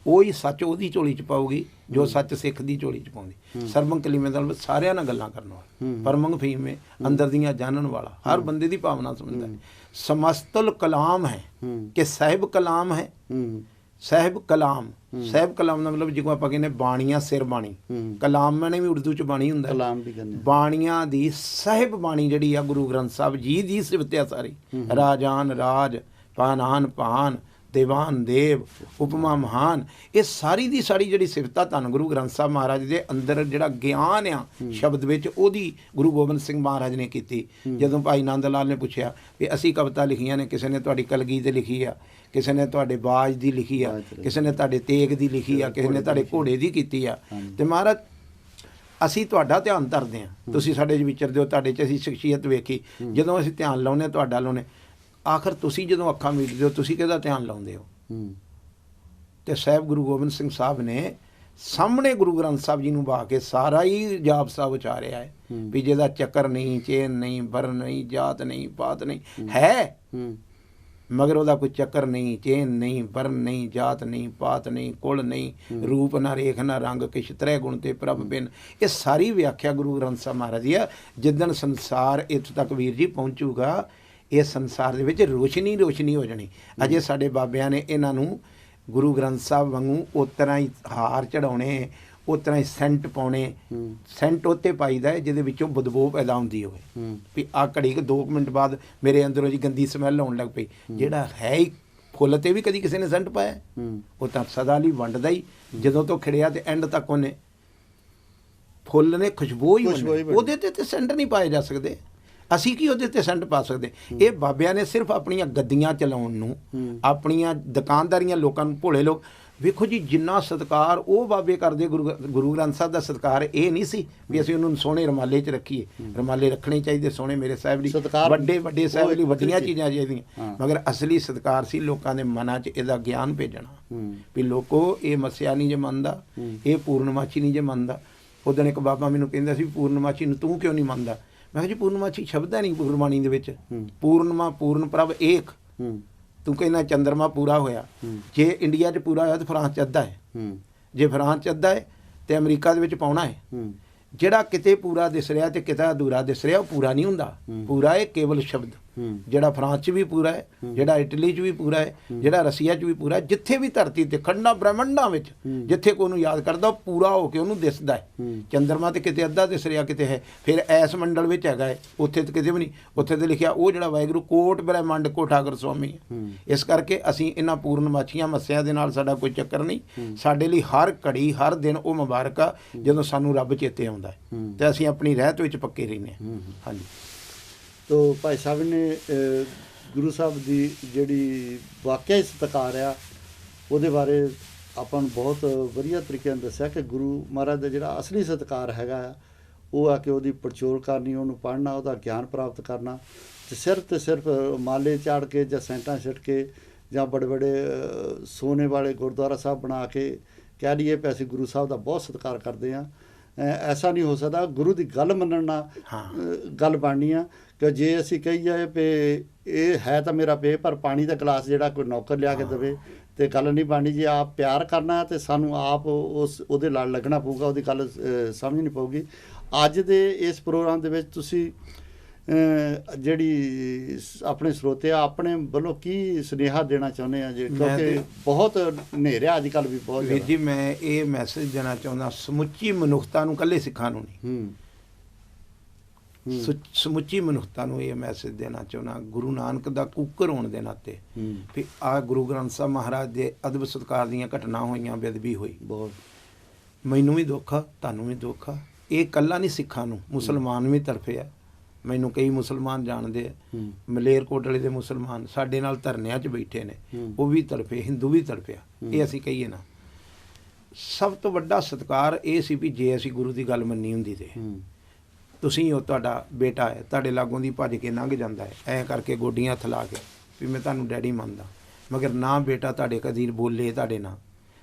ਉਹੀ ਸੱਚ ਉਹਦੀ ਝੋਲੀ 'ਚ ਪਾਊਗੀ ਜੋ ਸੱਚ ਸਿੱਖ ਦੀ ਝੋਲੀ 'ਚ ਪਾਉਂਦੀ। ਸਰਬੰਗ ਕਲੀਮੇ ਦਾ ਮਤਲਬ ਸਾਰਿਆਂ ਨਾਲ ਗੱਲਾਂ ਕਰਨ ਵਾਲਾ, ਪਰਮੰਗ ਫਹੀਮੇ ਅੰਦਰ ਦੀਆਂ ਜਾਣਨ ਵਾਲਾ, ਹਰ ਬੰਦੇ ਦੀ ਭਾਵਨਾ ਸਮਝਦਾ ਹੈ। ਸਮਸਤੁਲ ਕਲਾਮ ਹੈ ਕਿ ਸਾਹਿਬ ਕਲਾਮ ਹੈ। ਸਾਹਿਬ ਕਲਾਮ, ਸਾਹਿਬ ਕਲਾਮ ਦਾ ਮਤਲਬ ਜਿਵੇਂ ਆਪਾਂ ਕਹਿੰਦੇ ਬਾਣੀਆਂ, ਸਿਰ ਬਾਣੀ। ਕਲਾਮ ਮੈਨੇ ਵੀ ਉਰਦੂ 'ਚ ਬਾਣੀ ਹੁੰਦਾ, ਕਲਾਮ ਵੀ ਕਹਿੰਦੇ। ਬਾਣੀਆਂ ਦੀ ਸਾਹਿਬ ਬਾਣੀ ਜਿਹੜੀ ਆ ਗੁਰੂ ਗ੍ਰੰਥ ਸਾਹਿਬ ਜੀ ਦੀ ਸਿਫਤ ਆ ਸਾਰੀ। ਰਾਜਾਨ ਰਾਜ, ਪਾਨਾਨ ਪਾਨ, ਦੇਵਾਨ ਦੇਵ ਉਪਮਾ ਮਹਾਨ, ਇਹ ਸਾਰੀ ਦੀ ਸਾਰੀ ਜਿਹੜੀ ਸਿਫਤਾਂ ਧੰਨ ਗੁਰੂ ਗ੍ਰੰਥ ਸਾਹਿਬ ਮਹਾਰਾਜ ਦੇ ਅੰਦਰ ਜਿਹੜਾ ਗਿਆਨ ਆ ਸ਼ਬਦ ਵਿੱਚ, ਉਹਦੀ ਗੁਰੂ ਗੋਬਿੰਦ ਸਿੰਘ ਮਹਾਰਾਜ ਨੇ ਕੀਤੀ। ਜਦੋਂ ਭਾਈ ਨੰਦ ਲਾਲ ਨੇ ਪੁੱਛਿਆ ਵੀ ਅਸੀਂ ਕਵਿਤਾ ਲਿਖੀਆਂ ਨੇ, ਕਿਸੇ ਨੇ ਤੁਹਾਡੀ ਕਲਗੀ ਤੇ ਲਿਖੀ ਆ, ਕਿਸੇ ਨੇ ਤੁਹਾਡੇ ਬਾਜ ਦੀ ਲਿਖੀ ਆ, ਕਿਸੇ ਨੇ ਤੁਹਾਡੇ ਤੇਗ ਦੀ ਲਿਖੀ ਆ, ਕਿਸੇ ਨੇ ਤੁਹਾਡੇ ਘੋੜੇ ਦੀ ਕੀਤੀ ਆ, ਤੇ ਮਹਾਰਾਜ ਅਸੀਂ ਤੁਹਾਡਾ ਧਿਆਨ ਧਰਦੇ ਹਾਂ, ਤੁਸੀਂ ਸਾਡੇ 'ਚ ਵਿਚਰਦੇ ਹੋ, ਤੁਹਾਡੇ 'ਚ ਅਸੀਂ ਸ਼ਖਸੀਅਤ ਵੇਖੀ, ਜਦੋਂ ਅਸੀਂ ਧਿਆਨ ਲਾਉਂਦੇ ਤੁਹਾਡਾ ਲਾਉਂਦੇ, ਆਖਰ ਤੁਸੀਂ ਜਦੋਂ ਅੱਖਾਂ ਮੀਟਦੇ ਹੋ ਤੁਸੀਂ ਕਿਹਦਾ ਧਿਆਨ ਲਾਉਂਦੇ ਹੋ? ਤੇ ਸਾਹਿਬ ਗੁਰੂ ਗੋਬਿੰਦ ਸਿੰਘ ਸਾਹਿਬ ਨੇ ਸਾਹਮਣੇ ਗੁਰੂ ਗ੍ਰੰਥ ਸਾਹਿਬ ਜੀ ਨੂੰ ਬਾ ਕੇ ਸਾਰਾ ਹੀ ਜਾਪ ਸਾਹਿਬ ਉਚਾਰਿਆ ਹੈ ਵੀ ਜਿਹਦਾ ਚੱਕਰ ਨਹੀਂ, ਚੇਨ ਨਹੀਂ, ਬਰ ਨਹੀਂ, ਜਾਤ ਨਹੀਂ, ਪਾਤ ਨਹੀਂ ਹੈ, ਮਗਰ ਉਹਦਾ ਕੋਈ ਚੱਕਰ ਨਹੀਂ, ਚੇਨ ਨਹੀਂ, ਬਰਨ ਨਹੀਂ, ਜਾਤ ਨਹੀਂ, ਪਾਤ ਨਹੀਂ, ਕੁਲ ਨਹੀਂ, ਰੂਪ ਨਾ ਰੇਖ ਨਾ ਰੰਗ, ਕਿਛ ਤ੍ਰੈ ਗੁਣ ਤੇ ਪ੍ਰਭ ਬਿਨ। ਇਹ ਸਾਰੀ ਵਿਆਖਿਆ ਗੁਰੂ ਗ੍ਰੰਥ ਸਾਹਿਬ ਮਹਾਰਾਜ ਦੀ ਆ। ਜਿੱਦਣ ਸੰਸਾਰ ਇੱਥੋਂ ਤੱਕ ਵੀਰ ਜੀ ਪਹੁੰਚੂਗਾ, ਇਹ ਸੰਸਾਰ ਦੇ ਵਿੱਚ ਰੋਸ਼ਨੀ ਰੋਸ਼ਨੀ ਹੋ ਜਾਣੀ। ਅਜੇ ਸਾਡੇ ਬਾਬਿਆਂ ਨੇ ਇਹਨਾਂ ਨੂੰ ਗੁਰੂ ਗ੍ਰੰਥ ਸਾਹਿਬ ਵਾਂਗੂ ਉਸ ਤਰ੍ਹਾਂ ਹੀ ਹਾਰ ਚੜਾਉਣੇ, ਉਸ ਤਰ੍ਹਾਂ ਹੀ ਸੈਂਟ ਪਾਉਣੇ। ਸੈਂਟ ਉੱਤੇ ਪਾਈਦਾ ਹੈ ਜਿਹਦੇ ਵਿੱਚੋਂ ਬਦਬੂ ਪੈਦਾ ਹੁੰਦੀ ਹੋਵੇ ਵੀ ਆਹ ਘੜੀ 2 ਮਿੰਟ ਬਾਅਦ ਮੇਰੇ ਅੰਦਰੋਂ ਜੀ ਗੰਦੀ ਸਮੈਲ ਆਉਣ ਲੱਗ ਪਈ। ਜਿਹੜਾ ਹੈ ਹੀ ਫੁੱਲ 'ਤੇ ਵੀ ਕਦੀ ਕਿਸੇ ਨੇ ਸੈਂਟ ਪਾਇਆ? ਉਹ ਤਾਂ ਸਦਾ ਲਈ ਵੰਡਦਾ ਹੀ, ਜਦੋਂ ਤੋਂ ਖਿੜਿਆ ਤੇ ਐਂਡ ਤੱਕ ਉਹਨੇ ਫੁੱਲ ਨੇ ਖੁਸ਼ਬੂ ਹੀ ਉਹਦੇ 'ਤੇ ਸੈਂਟ ਨਹੀਂ ਪਾਏ ਜਾ ਸਕਦੇ। ਅਸੀਂ ਕੀ ਉਹਦੇ 'ਤੇ ਸੈਂਟ ਪਾ ਸਕਦੇ? ਇਹ ਬਾਬਿਆਂ ਨੇ ਸਿਰਫ ਆਪਣੀਆਂ ਗੱਦੀਆਂ ਚਲਾਉਣ ਨੂੰ, ਆਪਣੀਆਂ ਦੁਕਾਨਦਾਰੀਆਂ, ਲੋਕਾਂ ਨੂੰ ਭੋਲੇ ਲੋਕ ਵੇਖੋ ਜੀ ਜਿੰਨਾ ਸਤਿਕਾਰ ਉਹ ਬਾਬੇ ਕਰਦੇ। ਗੁਰੂ ਗ੍ਰੰਥ ਸਾਹਿਬ ਦਾ ਸਤਿਕਾਰ ਇਹ ਨਹੀਂ ਸੀ ਵੀ ਅਸੀਂ ਉਹਨੂੰ ਸੋਹਣੇ ਰੁਮਾਲੇ 'ਚ ਰੱਖੀਏ। ਰੁਮਾਲੇ ਰੱਖਣੇ ਚਾਹੀਦੇ ਸੋਹਣੇ, ਮੇਰੇ ਸਾਹਿਬ ਲਈ ਵੱਡੇ ਵੱਡੇ ਸਾਹਿਬ ਲਈ ਵੱਡੀਆਂ ਚੀਜ਼ਾਂ ਚਾਹੀਦੀਆਂ, ਮਗਰ ਅਸਲੀ ਸਤਿਕਾਰ ਸੀ ਲੋਕਾਂ ਦੇ ਮਨਾਂ 'ਚ ਇਹਦਾ ਗਿਆਨ ਭੇਜਣਾ ਵੀ ਲੋਕੋ ਇਹ ਮੱਸਿਆ ਨਹੀਂ ਜੇ ਮੰਨਦਾ, ਇਹ ਪੂਰਨਮਾਸ਼ੀ ਨਹੀਂ ਜੇ ਮੰਨਦਾ। ਉਦੋਂ ਇੱਕ ਬਾਬਾ ਮੈਨੂੰ ਕਹਿੰਦਾ ਸੀ ਪੂਰਨਮਾਸ਼ੀ ਨੂੰ ਤੂੰ ਕਿਉਂ ਨਹੀਂ ਮੰਨਦਾ? ਮੈਂ ਕਿਹਾ ਜੀ ਪੂਰਨਮਾਸ਼ੀ ਸ਼ਬਦ ਹੈ ਨਹੀਂ ਗੁਰਬਾਣੀ ਦੇ ਵਿੱਚ। ਪੂਰਨਮਾ ਪੂਰਨ ਪ੍ਰਭ ਏਕ, ਤੂੰ ਕਹਿੰਦਾ ਚੰਦਰਮਾ ਪੂਰਾ ਹੋਇਆ, ਜੇ ਇੰਡੀਆ 'ਚ ਪੂਰਾ ਹੋਇਆ ਤਾਂ ਫਰਾਂਸ 'ਚ ਅੱਧਾ ਹੈ, ਜੇ ਫਰਾਂਸ 'ਚ ਅੱਧਾ ਹੈ ਤੇ ਅਮਰੀਕਾ ਦੇ ਵਿੱਚ ਪਾਉਣਾ ਹੈ। ਜਿਹੜਾ ਕਿਤੇ ਪੂਰਾ ਦਿਸ ਰਿਹਾ ਤੇ ਕਿਤੇ ਅਧੂਰਾ ਦਿਸ ਰਿਹਾ ਉਹ ਪੂਰਾ ਨਹੀਂ ਹੁੰਦਾ। ਪੂਰਾ ਹੈ ਕੇਵਲ ਸ਼ਬਦ, ਜਿਹੜਾ ਫਰਾਂਸ 'ਚ ਵੀ ਪੂਰਾ ਹੈ, ਜਿਹੜਾ ਇਟਲੀ 'ਚ ਵੀ ਪੂਰਾ ਹੈ, ਜਿਹੜਾ ਰਸੀਆ 'ਚ ਵੀ ਪੂਰਾ ਹੈ। ਜਿੱਥੇ ਵੀ ਧਰਤੀ ਤੇ ਖੰਡਾਂ ਬ੍ਰਹਮੰਡਾਂ ਵਿੱਚ ਜਿੱਥੇ ਕੋਈ ਉਹਨੂੰ ਯਾਦ ਕਰਦਾ ਉਹ ਪੂਰਾ ਹੋ ਕੇ ਉਹਨੂੰ ਦਿਸਦਾ ਹੈ। ਚੰਦਰਮਾ ਤੇ ਕਿਤੇ ਅੱਧਾ ਦਿਸ ਰਿਹਾ, ਕਿਤੇ ਹੈ। ਫਿਰ ਐਸ ਮੰਡਲ ਵਿੱਚ ਹੈਗਾ ਹੈ, ਉੱਥੇ ਤੇ ਕਿਤੇ ਵੀ ਨਹੀਂ। ਉੱਥੇ ਤੇ ਲਿਖਿਆ ਉਹ ਜਿਹੜਾ ਵਾਹਿਗੁਰੂ ਕੋਟ ਬ੍ਰਹਮੰਡ ਕੋ ਠਾਕਰ ਸੁਆਮੀ ਹੈ। ਇਸ ਕਰਕੇ ਅਸੀਂ ਇਹਨਾਂ ਪੂਰਨਮਾਸ਼ੀਆਂ ਮੱਸਿਆ ਦੇ ਨਾਲ ਸਾਡਾ ਕੋਈ ਚੱਕਰ ਨਹੀਂ। ਸਾਡੇ ਲਈ ਹਰ ਘੜੀ ਹਰ ਦਿਨ ਉਹ ਮੁਬਾਰਕ ਆ ਜਦੋਂ ਸਾਨੂੰ ਰੱਬ ਚੇਤੇ ਆਉਂਦਾ ਹੈ ਤੇ ਅਸੀਂ ਆਪਣੀ ਰਹਿਤ ਵਿੱਚ ਪੱਕੇ ਰਹਿੰਦੇ ਹਾਂ। ਹਾਂਜੀ। ਤੋ ਭਾਈ ਸਾਹਿਬ ਨੇ ਗੁਰੂ ਸਾਹਿਬ ਦੀ ਜਿਹੜੀ ਵਾਕਿਆ ਸਤਿਕਾਰ ਆ ਉਹਦੇ ਬਾਰੇ ਆਪਾਂ ਨੂੰ ਬਹੁਤ ਵਧੀਆ ਤਰੀਕੇ ਨਾਲ ਦੱਸਿਆ ਕਿ ਗੁਰੂ ਮਹਾਰਾਜ ਦਾ ਜਿਹੜਾ ਅਸਲੀ ਸਤਿਕਾਰ ਹੈਗਾ ਆ ਉਹ ਆ ਕਿ ਉਹਦੀ ਪੜਚੋਲ ਕਰਨੀ, ਉਹਨੂੰ ਪੜ੍ਹਨਾ, ਉਹਦਾ ਗਿਆਨ ਪ੍ਰਾਪਤ ਕਰਨਾ। ਤੇ ਸਿਰਫ ਮਾਲੇ ਚਾੜ ਕੇ ਜਾਂ ਸੈਂਟਾਂ ਛਿੱਟ ਕੇ ਜਾਂ ਬੜੇ ਬੜੇ ਸੋਨੇ ਵਾਲੇ ਗੁਰਦੁਆਰਾ ਸਾਹਿਬ ਬਣਾ ਕੇ ਕਹਿ ਲਈਏ ਵੀ ਅਸੀਂ ਗੁਰੂ ਸਾਹਿਬ ਦਾ ਬਹੁਤ ਸਤਿਕਾਰ ਕਰਦੇ ਹਾਂ, ਐਸਾ ਨਹੀਂ ਹੋ ਸਕਦਾ। ਗੁਰੂ ਦੀ ਗੱਲ ਮੰਨਣ ਨਾਲ ਗੱਲ ਬਣਨੀ ਆ ਕਿ ਜੇ ਅਸੀਂ ਕਹੀ ਜਾਏ ਵੀ ਇਹ ਹੈ ਤਾਂ ਮੇਰਾ ਪੇ, ਪਰ ਪਾਣੀ ਦਾ ਗਲਾਸ ਜਿਹੜਾ ਕੋਈ ਨੌਕਰ ਲਿਆ ਕੇ ਦੇਵੇ ਤੇ ਗੱਲ ਨਹੀਂ ਬਣਨੀ। ਜੇ ਆਪ ਪਿਆਰ ਕਰਨਾ ਤੇ ਸਾਨੂੰ ਆਪ ਉਹਦੇ ਲੜ ਲੱਗਣਾ ਪਊਗਾ, ਉਹਦੀ ਗੱਲ ਸਮਝਣੀ ਪਊਗੀ। ਅੱਜ ਦੇ ਇਸ ਪ੍ਰੋਗਰਾਮ ਦੇ ਵਿੱਚ ਤੁਸੀਂ ਜਿਹੜੀ ਆਪਣੇ ਸਰੋਤੇ ਆ ਆਪਣੇ ਵੱਲੋਂ ਕੀ ਸੁਨੇਹਾ ਦੇਣਾ ਚਾਹੁੰਦੇ ਆ ਜੀ? ਕਿਉਂਕਿ ਬਹੁਤ ਹਨੇਰਿਆ ਅੱਜ ਕੱਲ੍ਹ ਵੀ ਬਹੁਤ। ਵੀਰ ਜੀ ਮੈਂ ਇਹ ਮੈਸੇਜ ਦੇਣਾ ਚਾਹੁੰਦਾ ਸਮੁੱਚੀ ਮਨੁੱਖਤਾ ਨੂੰ, ਇਕੱਲੇ ਸਿੱਖਾਂ ਨੂੰ ਨਹੀਂ, ਸਮੁੱਚੀ ਮਨੁੱਖਤਾ ਨੂੰ ਇਹ ਮੈਸੇਜ ਦੇਣਾ ਚਾਹੁੰਦਾ ਗੁਰੂ ਨਾਨਕ ਦਾ ਕੂਕਰ ਹੋਣ ਦੇ ਨਾਤੇ ਵੀ ਆਹ ਗੁਰੂ ਗ੍ਰੰਥ ਸਾਹਿਬ ਮਹਾਰਾਜ ਦੇ ਅਦਬ ਸਤਿਕਾਰ ਦੀਆਂ ਘਟਨਾ ਹੋਈਆਂ, ਬੇਅਦਬੀ ਹੋਈ, ਬਹੁਤ ਮੈਨੂੰ ਵੀ ਦੁੱਖ ਆ, ਤੁਹਾਨੂੰ ਵੀ ਦੁੱਖ ਆ। ਇਹ ਇਕੱਲਾ ਨਹੀਂ ਸਿੱਖਾਂ ਨੂੰ, ਮੁਸਲਮਾਨ ਵੀ ਤੜਫੇ ਆ। ਮੈਨੂੰ ਕਈ ਮੁਸਲਮਾਨ ਜਾਣਦੇ ਆ, ਮਲੇਰਕੋਟਲੇ ਦੇ ਮੁਸਲਮਾਨ ਸਾਡੇ ਨਾਲ ਧਰਨਿਆਂ 'ਚ ਬੈਠੇ ਨੇ, ਉਹ ਵੀ ਤੜਫੇ, ਹਿੰਦੂ ਵੀ ਤੜਫਿਆ। ਇਹ ਅਸੀਂ ਕਹੀਏ ਨਾ, ਸਭ ਤੋਂ ਵੱਡਾ ਸਤਿਕਾਰ ਇਹ ਸੀ ਵੀ ਜੇ ਅਸੀਂ ਗੁਰੂ ਦੀ ਗੱਲ ਮੰਨੀ ਹੁੰਦੀ ਤੇ ਤੁਸੀਂ ਉਹ ਤੁਹਾਡਾ ਬੇਟਾ ਹੈ, ਤੁਹਾਡੇ ਲਾਗੋਂ ਦੀ ਭੱਜ ਕੇ ਲੰਘ ਜਾਂਦਾ ਹੈ ਐਂ ਕਰਕੇ ਗੋਡੀਆਂ ਹੱਥ ਲਾ ਕੇ ਵੀ ਮੈਂ ਤੁਹਾਨੂੰ ਡੈਡੀ ਮੰਨਦਾ, ਮਗਰ ਨਾ ਬੇਟਾ ਤੁਹਾਡੇ ਕਦੀ ਬੋਲੇ ਤੁਹਾਡੇ ਨਾਲ,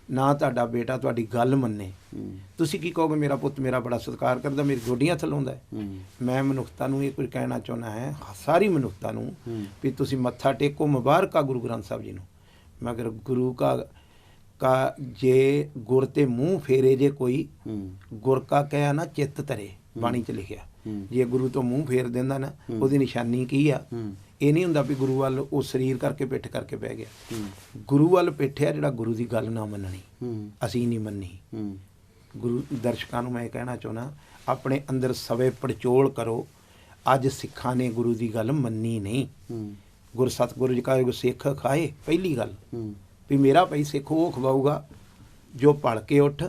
ਨਾ ਤੁਹਾਡਾ ਬੇਟਾ ਤੁਹਾਡੀ ਗੱਲ ਮੰਨੇ, ਤੁਸੀਂ ਕੀ ਕਹੋਗੇ? ਮੇਰਾ ਪੁੱਤ ਮੇਰਾ ਬੜਾ ਸਤਿਕਾਰ ਕਰਦਾ, ਮੇਰੀ ਗੋਡੀਆਂ ਹੱਥ ਲਾਉਂਦਾ ਹੈ। ਮੈਂ ਮਨੁੱਖਤਾ ਨੂੰ ਇਹ ਕੁਝ ਕਹਿਣਾ ਚਾਹੁੰਦਾ ਹੈ, ਸਾਰੀ ਮਨੁੱਖਤਾ ਨੂੰ, ਵੀ ਤੁਸੀਂ ਮੱਥਾ ਟੇਕੋ, ਮੁਬਾਰਕ ਆ ਗੁਰੂ ਗ੍ਰੰਥ ਸਾਹਿਬ ਜੀ ਨੂੰ, ਮਗਰ ਗੁਰੂ ਕਾ ਜੇ ਗੁਰ ਤੇ ਮੂੰਹ ਫੇਰੇ ਜੇ ਕੋਈ, ਗੁਰ ਕਾ ਕਹਿਆ ਨਾ ਚਿੱਤ ਤਰੇ, ਬਾਣੀ 'ਚ ਲਿਖਿਆ। ਜੇ ਗੁਰੂ ਤੋਂ ਮੂੰਹ ਫੇਰ ਦਿੰਦਾ ਨਾ ਉਹਦੀ ਨਿਸ਼ਾਨੀ ਕੀ ਆ? ਇਹ ਨਹੀਂ ਹੁੰਦਾ ਵੀ ਗੁਰੂ ਵੱਲ ਉਹ ਸਰੀਰ ਕਰਕੇ ਪਿੱਠ ਕਰਕੇ ਬਹਿ ਗਿਆ। ਗੁਰੂ ਵੱਲ ਪਿੱਠਿਆ ਜਿਹੜਾ ਗੁਰੂ ਦੀ ਗੱਲ ਨਾ ਮੰਨਣੀ, ਅਸੀਂ ਨਹੀਂ ਮੰਨੀ। ਗੁਰੂ ਦਰਸ਼ਕਾਂ ਨੂੰ ਮੈਂ ਕਹਿਣਾ ਚਾਹੁੰਦਾ ਆਪਣੇ ਅੰਦਰ ਸਵੇ ਪੜਚੋਲ ਕਰੋ। ਅੱਜ ਸਿੱਖਾਂ ਨੇ ਗੁਰੂ ਦੀ ਗੱਲ ਮੰਨੀ ਨਹੀਂ, ਗੁਰ ਸਤਿਗੁਰੂ ਜੀ ਕਾ ਸਿੱਖ ਖਾਏ ਪਹਿਲੀ ਗੱਲ ਹੂੰ ਵੀ ਮੇਰਾ ਭਾਈ ਸਿੱਖ ਉਹ ਖਵਾਊਗਾ ਜੋ ਭਲ ਕੇ ਉੱਠ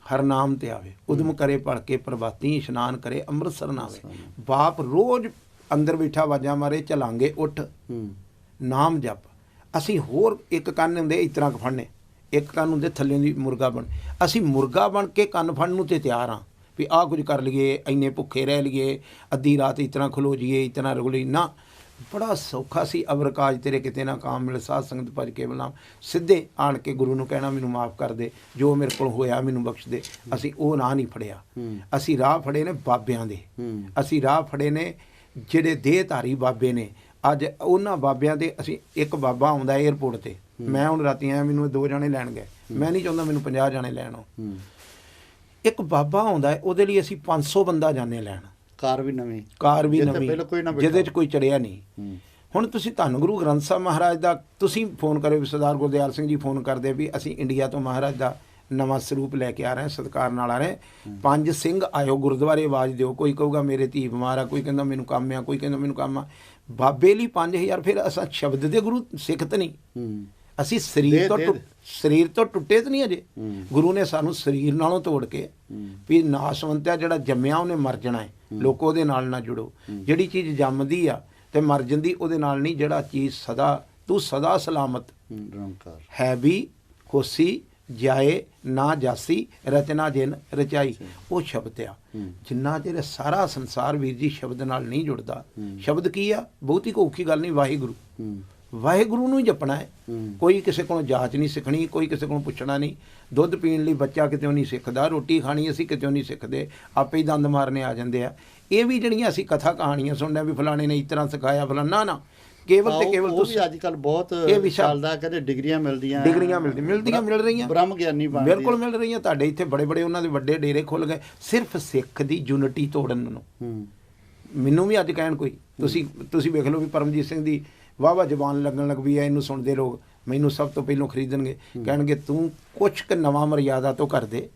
ਹਰ ਨਾਮ ਤੇ ਆਵੇ, ਉਦਮ ਕਰੇ ਭਲ ਕੇ ਪ੍ਰਭਾਤੀ ਇਸ਼ਨਾਨ ਕਰੇ ਅੰਮ੍ਰਿਤਸਰ ਨਾਵੇ। ਬਾਪ ਰੋਜ਼ ਅੰਦਰ ਬੈਠਾ ਆਵਾਜ਼ਾਂ ਮਾਰੇ ਚਲਾਂਗੇ ਉੱਠ ਹੂੰ ਨਾਮ ਜਪ। ਅਸੀਂ ਹੋਰ ਇੱਕ ਕੰਨ ਹੁੰਦੇ ਇਸ ਤਰ੍ਹਾਂ ਫੜਨੇ, ਇੱਕ ਕੰਨ ਹੁੰਦੇ ਥੱਲੇ ਦੀ ਮੁਰਗਾ ਬਣ, ਅਸੀਂ ਮੁਰਗਾ ਬਣ ਕੇ ਕੰਨ ਫੜਨ ਨੂੰ ਤੇ ਤਿਆਰ ਹਾਂ ਵੀ ਆਹ ਕੁਝ ਕਰ ਲਈਏ, ਇੰਨੇ ਭੁੱਖੇ ਰਹਿ ਲਈਏ, ਅੱਧੀ ਰਾਤ ਇਸ ਤਰ੍ਹਾਂ ਖਲੋ ਜਾਈਏ, ਇਸ ਤਰ੍ਹਾਂ ਰੁਕ ਲਈ ਨਾ। ਬੜਾ ਸੌਖਾ ਸੀ ਅਵਰਕਾਜ ਤੇਰੇ ਕਿਤੇ ਨਾ ਕਾਮ ਮਿਲ, ਸਾਧ ਸੰਗਤ ਭਜ ਕੇ ਬੁਲਾਮ, ਸਿੱਧੇ ਆਣ ਕੇ ਗੁਰੂ ਨੂੰ ਕਹਿਣਾ ਮੈਨੂੰ ਮਾਫ ਕਰ ਦੇ, ਜੋ ਮੇਰੇ ਕੋਲ ਹੋਇਆ ਮੈਨੂੰ ਬਖਸ਼ ਦੇ। ਅਸੀਂ ਉਹ ਨਾਂ ਨਹੀਂ ਫੜਿਆ, ਅਸੀਂ ਰਾਹ ਫੜੇ ਨੇ ਬਾਬਿਆਂ ਦੇ, ਅਸੀਂ ਰਾਹ ਫੜੇ ਨੇ ਜਿਹੜੇ ਦੇਹਧਾਰੀ ਬਾਬੇ ਨੇ। ਅੱਜ ਉਹਨਾਂ ਬਾਬਿਆਂ ਦੇ ਅਸੀਂ, ਇੱਕ ਬਾਬਾ ਆਉਂਦਾ ਏਅਰਪੋਰਟ ਤੇ, ਮੈਂ ਹੁਣ ਰਾਤੀ ਆਇਆ, ਮੈਨੂੰ 2 ਜਾਣੇ ਲੈਣ ਗਏ, ਮੈਂ ਨਹੀਂ ਚਾਹੁੰਦਾ ਮੈਨੂੰ 50 ਜਾਣੇ ਲੈਣ ਆਓ। ਇੱਕ ਬਾਬਾ ਆਉਂਦਾ ਉਹਦੇ ਲਈ ਅਸੀਂ 500 ਬੰਦਾ ਜਾਂਦੇ ਲੈਣ, ਕਾਰ ਵੀ ਨਵੀਂ, ਕਾਰ ਵੀ ਜਿੱਥੇ ਨਵੀਂ, ਪਹਿਲਾਂ ਕੋਈ ਨਾ ਜਿਹਦੇ 'ਚ ਕੋਈ ਚੜਿਆ ਨਹੀਂ। ਹੁਣ ਤੁਸੀਂ ਧੰਨ ਗੁਰੂ ਗ੍ਰੰਥ ਸਾਹਿਬ ਮਹਾਰਾਜ ਦਾ ਤੁਸੀਂ ਫੋਨ ਕਰੇ ਵੀ ਸਰਦਾਰ ਗੁਰਦਿਆਲ ਸਿੰਘ ਜੀ ਫੋਨ ਕਰਦੇ ਵੀ ਅਸੀਂ ਇੰਡੀਆ ਤੋਂ ਮਹਾਰਾਜ ਦਾ ਨਵਾਂ ਸਰੂਪ ਲੈ ਕੇ ਆ ਰਹੇ, ਸਤਿਕਾਰ ਨਾਲ ਆ ਰਹੇ, 5 ਸਿੰਘ ਆਇਓ ਗੁਰਦੁਆਰੇ, ਆਵਾਜ਼ ਦਿਓ। ਕੋਈ ਕਹੂਗਾ ਮੇਰੇ ਧੀ ਬਿਮਾਰ ਆ, ਕੋਈ ਕਹਿੰਦਾ ਮੈਨੂੰ ਕੰਮ ਆ, ਕੋਈ ਕਹਿੰਦਾ ਮੈਨੂੰ ਕੰਮ ਆ। ਬਾਬੇ ਲਈ 5000 ਫਿਰ ਅਸਾਂ ਸ਼ਬਦ ਦੇ ਗੁਰੂ ਸਿੱਖ ਤਾਂ ਨਹੀਂ, ਅਸੀਂ ਸਰੀਰ ਤੋਂ ਟੁੱਟੇ ਤਾਂ ਨਹੀਂ ਅਜੇ। ਗੁਰੂ ਨੇ ਸਾਨੂੰ ਸਰੀਰ ਨਾਲੋਂ ਤੋੜ ਕੇ ਵੀ ਨਾਸ਼ਵੰਤਿਆ ਜਿਹੜਾ ਜੰਮਿਆ ਉਹਨੇ ਮਰ ਜਾਣਾ ਹੈ, ਲੋਕੋ ਉਹਦੇ ਨਾਲ ਨਾ ਜੁੜੋ। ਜਿਹੜੀ ਚੀਜ਼ ਜੰਮਦੀ ਆ ਤੇ ਮਰ ਜਾਂਦੀ ਉਹਦੇ ਨਾਲ ਨਹੀਂ, ਜਿਹੜਾ ਚੀਜ਼ ਸਦਾ ਤੂੰ ਸਦਾ ਸਲਾਮਤ ਹੈ ਵੀ ਹੋਸੀ ਜਾਏ ਨਾ ਜਾਸੀ ਰਚਨਾ ਜਿਨ ਰਚਾਈ, ਉਹ ਸ਼ਬਦ ਆ। ਜਿੰਨਾ ਚਿਰ ਸਾਰਾ ਸੰਸਾਰ ਵੀਰ ਜੀ ਸ਼ਬਦ ਨਾਲ ਨਹੀਂ ਜੁੜਦਾ। ਸ਼ਬਦ ਕੀ ਆ? ਬਹੁਤੀ ਕੋਈ ਔਖੀ ਗੱਲ ਨਹੀਂ, ਵਾਹਿਗੁਰੂ। ਵਾਹਿਗੁਰੂ ਨੂੰ ਹੀ ਜਪਣਾ ਹੈ। ਕੋਈ ਕਿਸੇ ਕੋਲੋਂ ਜਾਚ ਨਹੀਂ ਸਿੱਖਣੀ, ਕੋਈ ਕਿਸੇ ਕੋਲੋਂ ਪੁੱਛਣਾ ਨਹੀਂ। ਦੁੱਧ ਪੀਣ ਲਈ ਬੱਚਾ ਕਿਤੇੋਂ ਨਹੀਂ ਸਿੱਖਦਾ, ਰੋਟੀ ਖਾਣੀ ਅਸੀਂ ਕਿਤੇੋਂ ਨਹੀਂ ਸਿੱਖਦੇ, ਆਪੇ ਹੀ ਦੰਦ ਮਾਰਨੇ ਆ ਜਾਂਦੇ ਆ। ਇਹ ਵੀ ਜਿਹੜੀਆਂ ਅਸੀਂ ਕਥਾ ਕਹਾਣੀਆਂ ਸੁਣਦੇ ਵੀ ਫਲਾਣੇ ਨੇ ਇਸ ਤਰ੍ਹਾਂ ਸਿਖਾਇਆ, ਫਲਾਣਾ ਨਾ, ਕੇਵਲ ਤੇ ਕੇਵਲ ਤੁਸੀਂ ਅੱਜ ਕੱਲ ਬਹੁਤ ਚੱਲਦਾ, ਕਹਿੰਦੇ ਡਿਗਰੀਆਂ ਮਿਲਦੀਆਂ, ਮਿਲ ਰਹੀਆਂ, ਬ੍ਰਹਮ ਗਿਆਨੀ ਬਣਦੇ, ਬਿਲਕੁਲ ਮਿਲ ਰਹੀਆਂ। ਤੁਹਾਡੇ ਇੱਥੇ ਬੜੇ ਬੜੇ ਉਹਨਾਂ ਦੇ ਵੱਡੇ ਡੇਰੇ ਖੁੱਲ ਗਏ ਸਿਰਫ ਸਿੱਖ ਦੀ ਯੂਨਿਟੀ ਤੋੜਨ ਨੂੰ। ਮੈਨੂੰ ਵੀ ਅੱਜ ਕਹਿਣ ਕੋਈ, ਤੁਸੀਂ ਵੇਖ ਲਓ ਵੀ ਪਰਮਜੀਤ ਸਿੰਘ ਦੀ ਵਾਹਵਾ ਜ਼ਬਾਨ ਲੱਗਣ ਲੱਗ ਪਈ ਹੈ, ਇਹਨੂੰ ਸੁਣਦੇ ਲੋਕ ਮੈਨੂੰ ਸਭ ਤੋਂ ਪਹਿਲਾਂ ਖਰੀਦਣਗੇ, ਕਹਿਣਗੇ ਤੂੰ ਕੁਛ ਕੁ ਨਵਾਂ ਮਰਿਆਦਾ ਤੋਂ ਕਰ ਦੇ,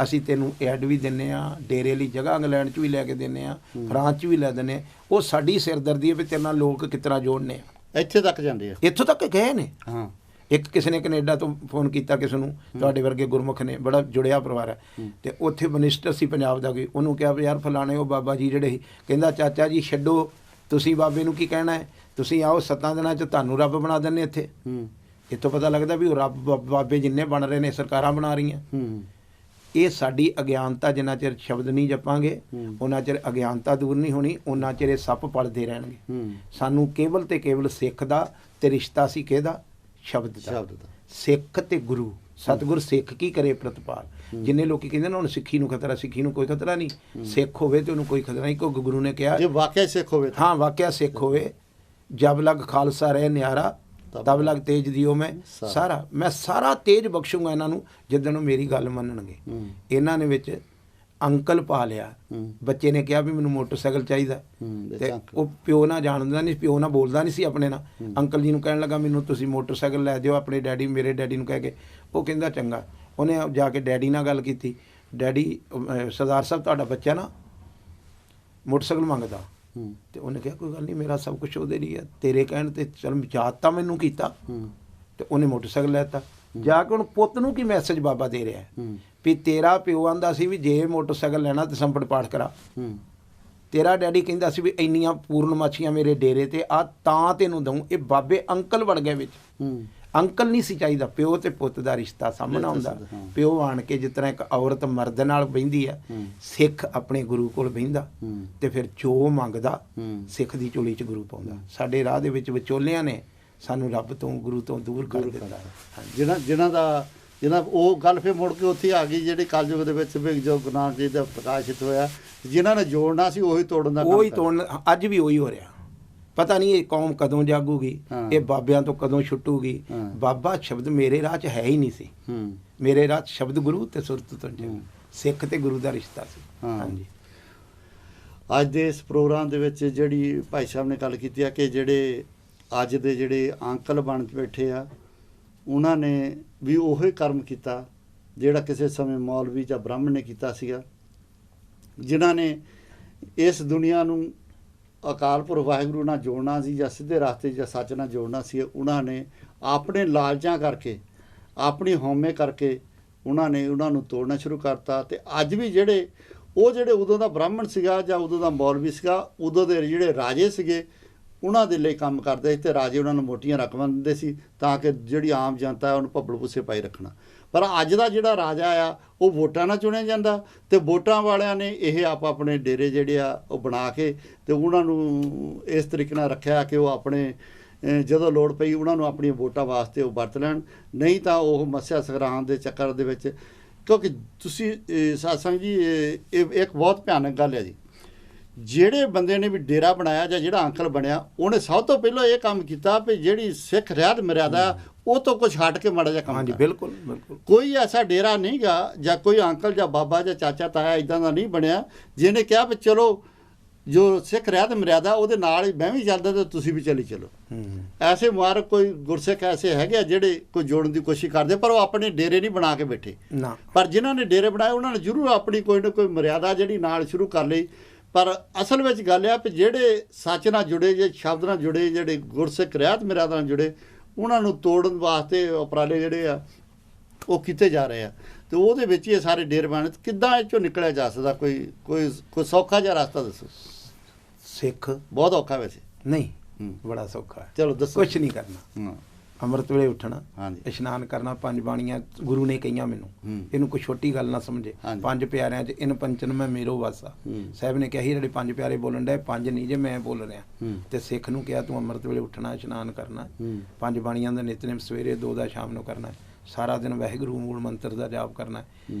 ਅਸੀਂ ਤੈਨੂੰ ਐਡ ਵੀ ਦਿੰਦੇ ਹਾਂ, ਡੇਰੇ ਲਈ ਜਗ੍ਹਾ ਇੰਗਲੈਂਡ 'ਚ ਵੀ ਲੈ ਕੇ ਦਿੰਦੇ ਹਾਂ, ਫਰਾਂਸ 'ਚ ਵੀ ਲੈ ਦਿੰਦੇ ਹਾਂ। ਉਹ ਸਾਡੀ ਸਿਰਦਰਦੀ ਹੈ ਵੀ ਤੇਰੇ ਨਾਲ ਲੋਕ ਕਿਸ ਤਰ੍ਹਾਂ ਜੋੜਨੇ ਆ। ਇੱਥੇ ਤੱਕ ਜਾਂਦੇ ਆ, ਇੱਥੋਂ ਤੱਕ ਗਏ ਨੇ। ਹਾਂ, ਇੱਕ ਕਿਸੇ ਨੇ ਕੈਨੇਡਾ ਤੋਂ ਫੋਨ ਕੀਤਾ ਕਿਸੇ ਨੂੰ, ਤੁਹਾਡੇ ਵਰਗੇ ਗੁਰਮੁਖ ਨੇ, ਬੜਾ ਜੁੜਿਆ ਪਰਿਵਾਰ ਹੈ, ਤੇ ਉੱਥੇ ਮਿਨਿਸਟਰ ਸੀ ਪੰਜਾਬ ਦਾ ਕੋਈ, ਉਹਨੂੰ ਕਿਹਾ ਵੀ ਯਾਰ ਫਲਾਣੇ ਉਹ ਬਾਬਾ ਜੀ ਜਿਹੜੇ ਸੀ, ਕਹਿੰਦਾ ਚਾਚਾ ਜੀ ਛੱਡੋ, ਤੁਸੀਂ ਬਾਬੇ ਨੂੰ ਕੀ ਕਹਿਣਾ ਹੈ, ਤੁਸੀਂ ਆਓ 7 ਦਿਨਾਂ 'ਚ ਤੁਹਾਨੂੰ ਰੱਬ ਬਣਾ ਦਿੰਦੇ ਇੱਥੇ। ਇੱਥੋਂ ਪਤਾ ਲੱਗਦਾ ਵੀ ਉਹ ਰੱਬ ਬਾਬੇ ਜਿੰਨੇ ਬਣ ਰਹੇ ਨੇ ਸਰਕਾਰਾਂ ਬਣਾ ਰਹੀਆਂ। ਇਹ ਸਾਡੀ ਅਗਿਆਨਤਾ, ਜਿੰਨਾ ਚਿਰ ਸ਼ਬਦ ਨਹੀਂ ਜਪਾਂਗੇ ਉਹਨਾਂ ਚਿਰ ਅਗਿਆਨਤਾ ਦੂਰ ਨਹੀਂ ਹੋਣੀ, ਉਹਨਾਂ ਚਿਰ ਇਹ ਸੱਪ ਪਲਦੇ ਰਹਿਣਗੇ। ਸਾਨੂੰ ਕੇਵਲ ਤੇ ਕੇਵਲ ਸਿੱਖ ਦਾ ਤੇ ਰਿਸ਼ਤਾ ਸੀ ਕਿਹਦਾ? ਸ਼ਬਦ ਦਾ। ਸਿੱਖ ਤੇ ਗੁਰੂ, ਸਤਿਗੁਰ ਸਿੱਖ ਕੀ ਕਰੇ ਪ੍ਰਤਪਾਲ। ਜਿੰਨੇ ਲੋਕੀ ਕਹਿੰਦੇ ਨਾ ਹੁਣ ਸਿੱਖੀ ਨੂੰ ਖਤਰਾ, ਸਿੱਖੀ ਨੂੰ ਕੋਈ ਖਤਰਾ ਨਹੀਂ। ਸਿੱਖ ਹੋਵੇ ਤੇ ਉਹਨੂੰ ਕੋਈ ਖਤਰਾ ਨਹੀਂ, ਕਿਉਂਕਿ ਗੁਰੂ ਨੇ ਕਿਹਾ ਜੇ ਵਾਕਿਆ ਸਿੱਖ ਹੋਵੇ, ਹਾਂ ਵਾਕਿਆ ਸਿੱਖ ਹੋਵੇ, ਜਬ ਲਗ ਖਾਲਸਾ ਰਹੇ ਨਿਆਰਾ ਤਬ ਲਗ ਤੇਜ ਦਿਓ ਮੈਂ ਸਾਰਾ, ਮੈਂ ਸਾਰਾ ਤੇਜ ਬਖਸ਼ੂੰਗਾ ਇਹਨਾਂ ਨੂੰ ਜਿੱਦਣ ਉਹ ਮੇਰੀ ਗੱਲ ਮੰਨਣਗੇ। ਇਹਨਾਂ ਨੇ ਵਿੱਚ ਅੰਕਲ ਪਾ ਲਿਆ। ਬੱਚੇ ਨੇ ਕਿਹਾ ਵੀ ਮੈਨੂੰ ਮੋਟਰਸਾਈਕਲ ਚਾਹੀਦਾ, ਤੇ ਉਹ ਪਿਓ ਨਾਲ ਜਾਣਦਾ ਨਹੀਂ, ਪਿਓ ਨਾਲ ਬੋਲਦਾ ਨਹੀਂ ਸੀ ਆਪਣੇ ਨਾਲ। ਅੰਕਲ ਜੀ ਨੂੰ ਕਹਿਣ ਲੱਗਾ ਮੈਨੂੰ ਤੁਸੀਂ ਮੋਟਰਸਾਈਕਲ ਲੈ ਦਿਓ ਆਪਣੇ ਡੈਡੀ, ਮੇਰੇ ਡੈਡੀ ਨੂੰ ਕਹਿ ਕੇ। ਉਹ ਕਹਿੰਦਾ ਚੰਗਾ। ਉਹਨੇ ਜਾ ਕੇ ਡੈਡੀ ਨਾਲ ਗੱਲ ਕੀਤੀ, ਡੈਡੀ ਸਰਦਾਰ ਸਾਹਿਬ ਤੁਹਾਡਾ ਬੱਚਾ ਨਾ ਮੋਟਰਸਾਈਕਲ ਮੰਗਦਾ। ਤੇ ਉਹਨੇ ਕਿਹਾ ਕੋਈ ਗੱਲ ਨਹੀਂ, ਮੇਰਾ ਸਭ ਕੁਝ ਉਹਦੇ ਲਈ ਹੈ, ਤੇਰੇ ਕਹਿਣ ਤੇ ਚਲ ਯਾਦ ਤਾਂ ਮੈਨੂੰ ਕੀਤਾ। ਤੇ ਉਹਨੇ ਮੋਟਰਸਾਈਕਲ ਲੈ ਤਾ। ਜਾ ਕੇ ਹੁਣ ਪੁੱਤ ਨੂੰ ਕੀ ਮੈਸੇਜ ਬਾਬਾ ਦੇ ਰਿਹਾ ਵੀ ਤੇਰਾ ਪਿਓ ਆਂਦਾ ਸੀ ਵੀ ਜੇ ਮੋਟਰਸਾਈਕਲ ਲੈਣਾ ਤੇ ਸੰਪਟ ਪਾਠ ਕਰਾ। ਤੇਰਾ ਡੈਡੀ ਕਹਿੰਦਾ ਸੀ ਵੀ ਇੰਨੀਆਂ ਪੂਰਨਮਾਸ਼ੀਆਂ ਮੇਰੇ ਡੇਰੇ ਤੇ ਆ ਤਾਂ ਤੈਨੂੰ ਦਊਂ। ਇਹ ਬਾਬੇ ਅੰਕਲ ਵੜ ਗਏ ਵਿੱਚ। ਅੰਕਲ ਨਹੀਂ ਸੀ ਚਾਹੀਦਾ, ਪਿਓ ਤੇ ਪੁੱਤ ਦਾ ਰਿਸ਼ਤਾ ਸਾਹਮਣੇ ਆਉਂਦਾ। ਪਿਓ ਆਣ ਕੇ ਜਿਸ ਤਰ੍ਹਾਂ ਇੱਕ ਔਰਤ ਮਰਦ ਨਾਲ ਬਹਿੰਦੀ ਆ, ਸਿੱਖ ਆਪਣੇ ਗੁਰੂ ਕੋਲ ਬਹਿੰਦਾ ਤੇ ਫਿਰ ਜੋ ਮੰਗਦਾ ਸਿੱਖ ਦੀ ਝੋਲੀ 'ਚ ਗੁਰੂ ਪਾਉਂਦਾ। ਸਾਡੇ ਰਾਹ ਦੇ ਵਿੱਚ ਵਿਚੋਲਿਆਂ ਨੇ ਸਾਨੂੰ ਰੱਬ ਤੋਂ ਗੁਰੂ ਤੋਂ ਦੂਰ ਕਰ ਦਿੱਤਾ। ਜਿਹਨਾਂ ਉਹ ਗੱਲ ਫਿਰ ਮੁੜ ਕੇ ਉੱਥੇ ਆ ਗਈ ਜਿਹੜੀ ਕਲਯੁਗ ਦੇ ਵਿੱਚ ਵੀ ਜੋ ਗੁਰੂ ਨਾਨਕ ਜੀ ਦਾ ਪ੍ਰਕਾਸ਼ਿਤ ਹੋਇਆ, ਜਿਨ੍ਹਾਂ ਨੇ ਜੋੜਨਾ ਸੀ ਉਹੀ ਤੋੜਨ ਦਾ, ਉਹੀ ਤੋੜਨ। ਅੱਜ ਵੀ ਉਹੀ ਹੋ ਰਿਹਾ। ਪਤਾ ਨਹੀਂ ਇਹ ਕੌਮ ਕਦੋਂ ਜਾਗੂਗੀ, ਇਹ ਬਾਬਿਆਂ ਤੋਂ ਕਦੋਂ ਛੁੱਟੂਗੀ। ਬਾਬਾ ਸ਼ਬਦ ਮੇਰੇ ਰਾਹ 'ਚ ਹੈ ਹੀ ਨਹੀਂ ਸੀ। ਮੇਰੇ ਰਾਹ 'ਚ ਸ਼ਬਦ ਗੁਰੂ ਤੇ ਸੁਰਤ ਤੋਂ ਸਿੱਖ ਤੇ ਗੁਰੂ ਦਾ ਰਿਸ਼ਤਾ ਸੀ। ਹਾਂਜੀ, ਅੱਜ ਦੇ ਇਸ ਪ੍ਰੋਗਰਾਮ ਦੇ ਵਿੱਚ ਜਿਹੜੀ ਭਾਈ ਸਾਹਿਬ ਨੇ ਗੱਲ ਕੀਤੀ ਆ ਕਿ ਜਿਹੜੇ ਅੱਜ ਦੇ ਜਿਹੜੇ ਅੰਕਲ ਬਣ ਕੇ ਬੈਠੇ ਆ, ਉਹਨਾਂ ਨੇ ਵੀ ਉਹੀ ਕਰਮ ਕੀਤਾ ਜਿਹੜਾ ਕਿਸੇ ਸਮੇਂ ਮੌਲਵੀ ਜਾਂ ਬ੍ਰਾਹਮਣ ਨੇ ਕੀਤਾ ਸੀਗਾ, ਜਿਨ੍ਹਾਂ ਨੇ ਇਸ ਦੁਨੀਆ ਨੂੰ ਅਕਾਲ ਪੁਰਖ ਵਾਹਿਗੁਰੂ ਨਾਲ ਜੋੜਨਾ ਸੀ ਜਾਂ ਸਿੱਧੇ ਰਸਤੇ ਜਾਂ ਸੱਚ ਨਾਲ ਜੋੜਨਾ ਸੀ, ਉਹਨਾਂ ਨੇ ਆਪਣੇ ਲਾਲਚਾਂ ਕਰਕੇ, ਆਪਣੀ ਹਉਮੈ ਕਰਕੇ ਉਹਨਾਂ ਨੂੰ ਤੋੜਨਾ ਸ਼ੁਰੂ ਕਰਤਾ। ਅਤੇ ਅੱਜ ਵੀ ਜਿਹੜੇ ਉਦੋਂ ਦਾ ਬ੍ਰਾਹਮਣ ਸੀਗਾ ਜਾਂ ਉਦੋਂ ਦਾ ਮੌਲਵੀ ਸੀਗਾ, ਉਦੋਂ ਦੇ ਜਿਹੜੇ ਰਾਜੇ ਸੀਗੇ ਉਹਨਾਂ ਦੇ ਲਈ ਕੰਮ ਕਰਦੇ ਸੀ, ਅਤੇ ਰਾਜੇ ਉਹਨਾਂ ਨੂੰ ਮੋਟੀਆਂ ਰਕਮਾਂ ਦਿੰਦੇ ਸੀ ਤਾਂ ਕਿ ਜਿਹੜੀ ਆਮ ਜਨਤਾ ਹੈ ਉਹਨੂੰ ਭੱਬਲ ਭੁੱਸੇ ਪਾਈ ਰੱਖਣਾ। ਪਰ ਅੱਜ ਦਾ ਜਿਹੜਾ ਰਾਜਾ ਆ ਉਹ ਵੋਟਾਂ ਨਾਲ ਚੁਣਿਆ ਜਾਂਦਾ, ਅਤੇ ਵੋਟਾਂ ਵਾਲਿਆਂ ਨੇ ਇਹ ਆਪਣੇ ਡੇਰੇ ਜਿਹੜੇ ਆ ਉਹ ਬਣਾ ਕੇ ਅਤੇ ਉਹਨਾਂ ਨੂੰ ਇਸ ਤਰੀਕੇ ਨਾਲ ਰੱਖਿਆ ਕਿ ਉਹ ਆਪਣੇ ਜਦੋਂ ਲੋੜ ਪਈ ਉਹਨਾਂ ਨੂੰ ਆਪਣੀਆਂ ਵੋਟਾਂ ਵਾਸਤੇ ਉਹ ਵਰਤ ਲੈਣ, ਨਹੀਂ ਤਾਂ ਉਹ ਮੱਸਿਆ ਸੰਗਰਾਂਦ ਦੇ ਚੱਕਰ ਦੇ ਵਿੱਚ। ਕਿਉਂਕਿ ਤੁਸੀਂ ਸਾਧ ਸੰਗਤ ਜੀ, ਇਹ ਇੱਕ ਬਹੁਤ ਭਿਆਨਕ ਗੱਲ ਹੈ ਜੀ। ਜਿਹੜੇ ਬੰਦੇ ਨੇ ਵੀ ਡੇਰਾ ਬਣਾਇਆ ਜਾਂ ਜਿਹੜਾ ਅੰਕਲ ਬਣਿਆ, ਉਹਨੇ ਸਭ ਤੋਂ ਪਹਿਲਾਂ ਇਹ ਕੰਮ ਕੀਤਾ ਵੀ ਜਿਹੜੀ ਸਿੱਖ ਰਹਿਤ ਮਰਿਆਦਾ ਉਹ ਤੋਂ ਕੁਛ ਹਟ ਕੇ ਮਾੜਾ ਜਿਹਾ ਕੰਮ। ਹਾਂਜੀ, ਬਿਲਕੁਲ ਬਿਲਕੁਲ। ਕੋਈ ਐਸਾ ਡੇਰਾ ਨਹੀਂ ਗਾ ਜਾਂ ਕੋਈ ਅੰਕਲ ਜਾਂ ਬਾਬਾ ਜਾਂ ਚਾਚਾ ਤਾਇਆ ਇਦਾਂ ਦਾ ਨਹੀਂ ਬਣਿਆ ਜਿਹਨੇ ਕਿਹਾ ਵੀ ਚਲੋ ਜੋ ਸਿੱਖ ਰਹਿਤ ਮਰਿਆਦਾ ਉਹਦੇ ਨਾਲ ਹੀ ਮੈਂ ਵੀ ਚੱਲਦਾ ਤੇ ਤੁਸੀਂ ਵੀ ਚਲੀ ਚਲੋ। ਐਸੇ ਮੁਬਾਰਕ ਕੋਈ ਗੁਰਸਿੱਖ ਐਸੇ ਹੈਗੇ ਆ ਜਿਹੜੇ ਕੋਈ ਜੋੜਨ ਦੀ ਕੋਸ਼ਿਸ਼ ਕਰਦੇ, ਪਰ ਉਹ ਆਪਣੇ ਡੇਰੇ ਨਹੀਂ ਬਣਾ ਕੇ ਬੈਠੇ ਨਾ। ਪਰ ਜਿਨ੍ਹਾਂ ਨੇ ਡੇਰੇ ਬਣਾਏ ਉਹਨਾਂ ਨੇ ਜ਼ਰੂਰ ਆਪਣੀ ਕੋਈ ਨਾ ਕੋਈ ਮਰਿਆਦਾ ਜਿਹੜੀ ਨਾਲ ਸ਼ੁਰੂ ਕਰ ਲਈ। ਪਰ ਅਸਲ ਵਿੱਚ ਗੱਲ ਆ ਵੀ ਜਿਹੜੇ ਸੱਚ ਨਾਲ ਜੁੜੇ, ਜੇ ਸ਼ਬਦ ਨਾਲ ਜੁੜੇ, ਜਿਹੜੇ ਗੁਰਸਿੱਖ ਰਹਿਤ ਮਰਿਆਦਾ ਨਾਲ ਜੁੜੇ, ਉਹਨਾਂ ਨੂੰ ਤੋੜਨ ਵਾਸਤੇ ਉਪਰਾਲੇ ਜਿਹੜੇ ਆ ਉਹ ਕੀਤੇ ਜਾ ਰਹੇ ਆ। ਅਤੇ ਉਹਦੇ ਵਿੱਚ ਹੀ ਇਹ ਸਾਰੇ ਡੇਰੇ ਬਣੇ। ਕਿੱਦਾਂ ਇਹ 'ਚੋਂ ਨਿਕਲਿਆ ਜਾ ਸਕਦਾ? ਕੋਈ ਸੌਖਾ ਜਿਹਾ ਰਸਤਾ ਦੱਸੋ। ਸਿੱਖ ਬਹੁਤ ਔਖਾ ਵੈਸੇ ਨਹੀਂ, ਬੜਾ ਸੌਖਾ ਹੈ। ਚਲੋ ਦੱਸੋ। ਕੁਛ ਨਹੀਂ ਕਰਨਾ, ਅੰਮ੍ਰਿਤ ਵੇਲੇ ਉੱਠਣਾ, ਇਸ਼ਨਾਨ ਕਰਨਾ, 5 ਬਾਣੀਆਂ ਗੁਰੂ ਨੇ ਕਹੀਆਂ ਮੈਨੂੰ, ਇਹਨੂੰ ਕੋਈ ਛੋਟੀ ਗੱਲ ਨਾ ਸਮਝੇ। 5 ਪਿਆਰਿਆਂ 'ਚ ਇਨ ਪੰਚਨ ਮੈਂ ਮੇਰੋ ਵਾਸਾ, ਸਾਹਿਬ ਨੇ ਕਿਹਾ ਸੀ ਜਿਹੜੇ 5 ਪਿਆਰੇ ਬੋਲਣ ਡਏ, 5 ਨਹੀਂ ਜੇ ਮੈਂ ਬੋਲ ਰਿਹਾ। ਤੇ ਸਿੱਖ ਨੂੰ ਕਿਹਾ ਤੂੰ ਅੰਮ੍ਰਿਤ ਵੇਲੇ ਉੱਠਣਾ, ਇਸ਼ਨਾਨ ਕਰਨਾ, 5 ਬਾਣੀਆਂ ਦਾ ਨਿਤਨੇਮ ਸਵੇਰੇ, 2 ਦਾ ਸ਼ਾਮ ਨੂੰ ਕਰਨਾ, ਸਾਰਾ ਦਿਨ ਵਾਹਿਗੁਰੂ ਮੂਲ ਮੰਤਰ ਦਾ ਜਾਪ ਕਰਨਾ।